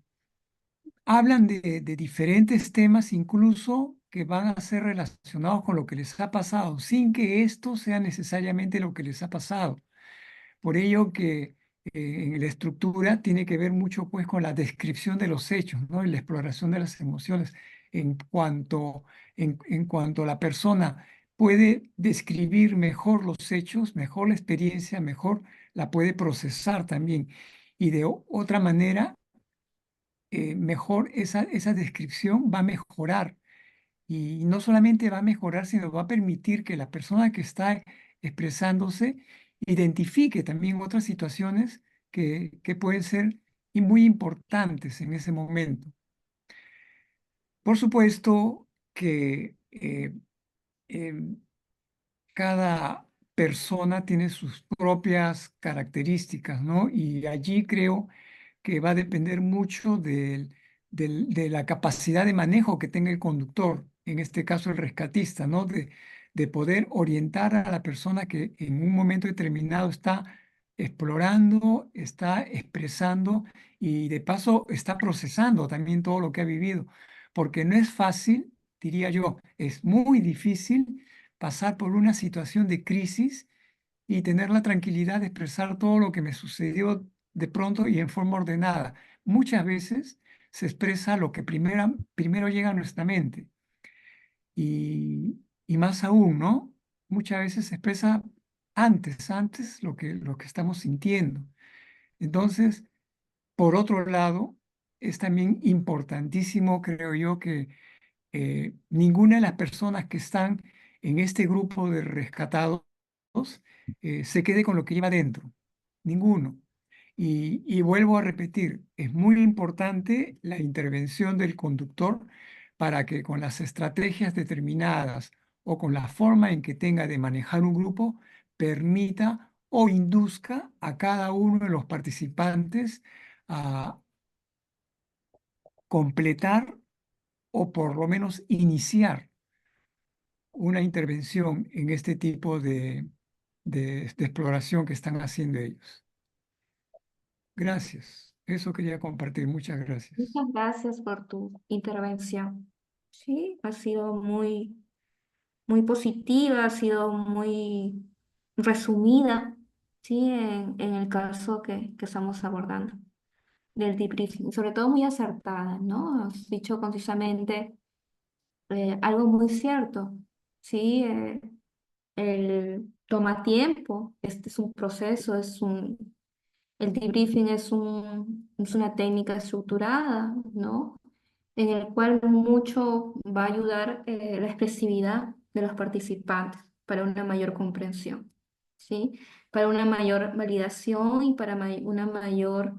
hablan de diferentes temas, incluso que van a ser relacionados con lo que les ha pasado, sin que esto sea necesariamente lo que les ha pasado. Por ello que en la estructura tiene que ver mucho pues con la descripción de los hechos, ¿no? Y la exploración de las emociones. En cuanto la persona puede describir mejor los hechos, mejor la experiencia, mejor la puede procesar también. Y de otra manera, mejor esa descripción va a mejorar. Y no solamente va a mejorar, sino va a permitir que la persona que está expresándose identifique también otras situaciones que pueden ser y muy importantes en ese momento. Por supuesto que em, cada persona tiene sus propias características, ¿no? Y allí creo que va a depender mucho de la capacidad de manejo que tenga el conductor, en este caso el rescatista, ¿no? De poder orientar a la persona que en un momento determinado está explorando, está expresando y de paso está procesando también todo lo que ha vivido, porque no es fácil, diría yo, es muy difícil pasar por una situación de crisis y tener la tranquilidad de expresar todo lo que me sucedió de pronto y en forma ordenada. Muchas veces se expresa lo que primero llega a nuestra mente y más aún, ¿no? Muchas veces se expresa antes lo que estamos sintiendo. Entonces, por otro lado, es también importantísimo, creo yo, que ninguna de las personas que están en este grupo de rescatados se quede con lo que lleva dentro. Ninguno. Y vuelvo a repetir, es muy importante la intervención del conductor para que con las estrategias determinadas o con la forma en que tenga de manejar un grupo, permita o induzca a cada uno de los participantes a completar o por lo menos iniciar una intervención en este tipo de exploración que están haciendo ellos. Gracias. Eso quería compartir. Muchas gracias. Muchas gracias por tu intervención. Sí, ha sido muy positiva, ha sido muy resumida, sí, en el caso que estamos abordando del debriefing, sobre todo muy acertada, ¿no? Has dicho concisamente algo muy cierto, sí, toma tiempo, este es un proceso, el debriefing es una técnica estructurada, ¿no? En el cual mucho va a ayudar la expresividad de los participantes para una mayor comprensión, ¿sí? Para una mayor validación y para una mayor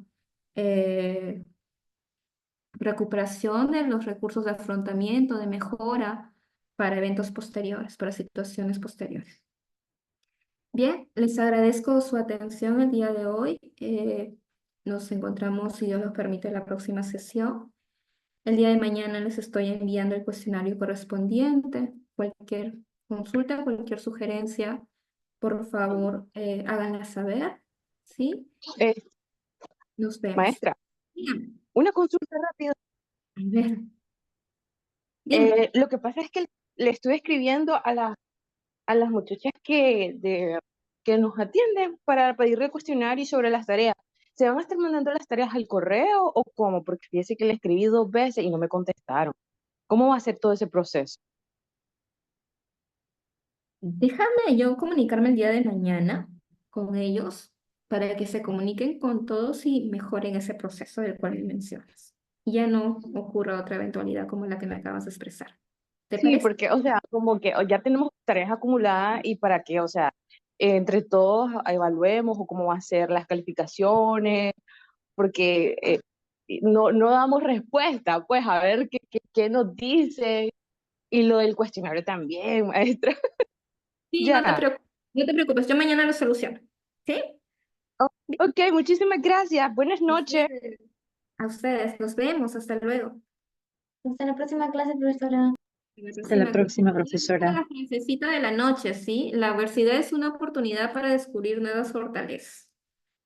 recuperación de los recursos de afrontamiento, de mejora para eventos posteriores, para situaciones posteriores. Bien, les agradezco su atención el día de hoy. Nos encontramos, si Dios nos permite, en la próxima sesión. El día de mañana les estoy enviando el cuestionario correspondiente. Cualquier consulta, cualquier sugerencia, por favor, háganla saber. ¿Sí? Nos vemos. Maestra, Dígame. una consulta rápida. A ver. Dime. Lo que pasa es que le estoy escribiendo a las muchachas que nos atienden para pedirle cuestionario sobre las tareas. ¿Se van a estar mandando las tareas al correo o cómo? Porque fíjese que le escribí 2 veces y no me contestaron. ¿Cómo va a ser todo ese proceso? Déjame yo comunicarme el día de mañana con ellos para que se comuniquen con todos y mejoren ese proceso del cual me mencionas. Y ya no ocurra otra eventualidad como la que me acabas de expresar. ¿Te Sí, parece? porque, o sea, como que ya tenemos tareas acumuladas y para que, o sea, entre todos evaluemos o cómo va a ser las calificaciones, porque no damos respuesta, pues a ver qué nos dicen. Y lo del cuestionario también, maestra. Sí, Ya. no te preocupes, yo mañana lo soluciono. ¿Sí? Ok, muchísimas gracias. Buenas noches. A ustedes, nos vemos, hasta luego. Hasta la próxima clase, profesora. Hasta la próxima, profesora. La frasecita de la noche, ¿sí? La adversidad es una oportunidad para descubrir nuevas fortalezas.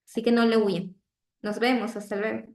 Así que no le huyen. Nos vemos, hasta luego.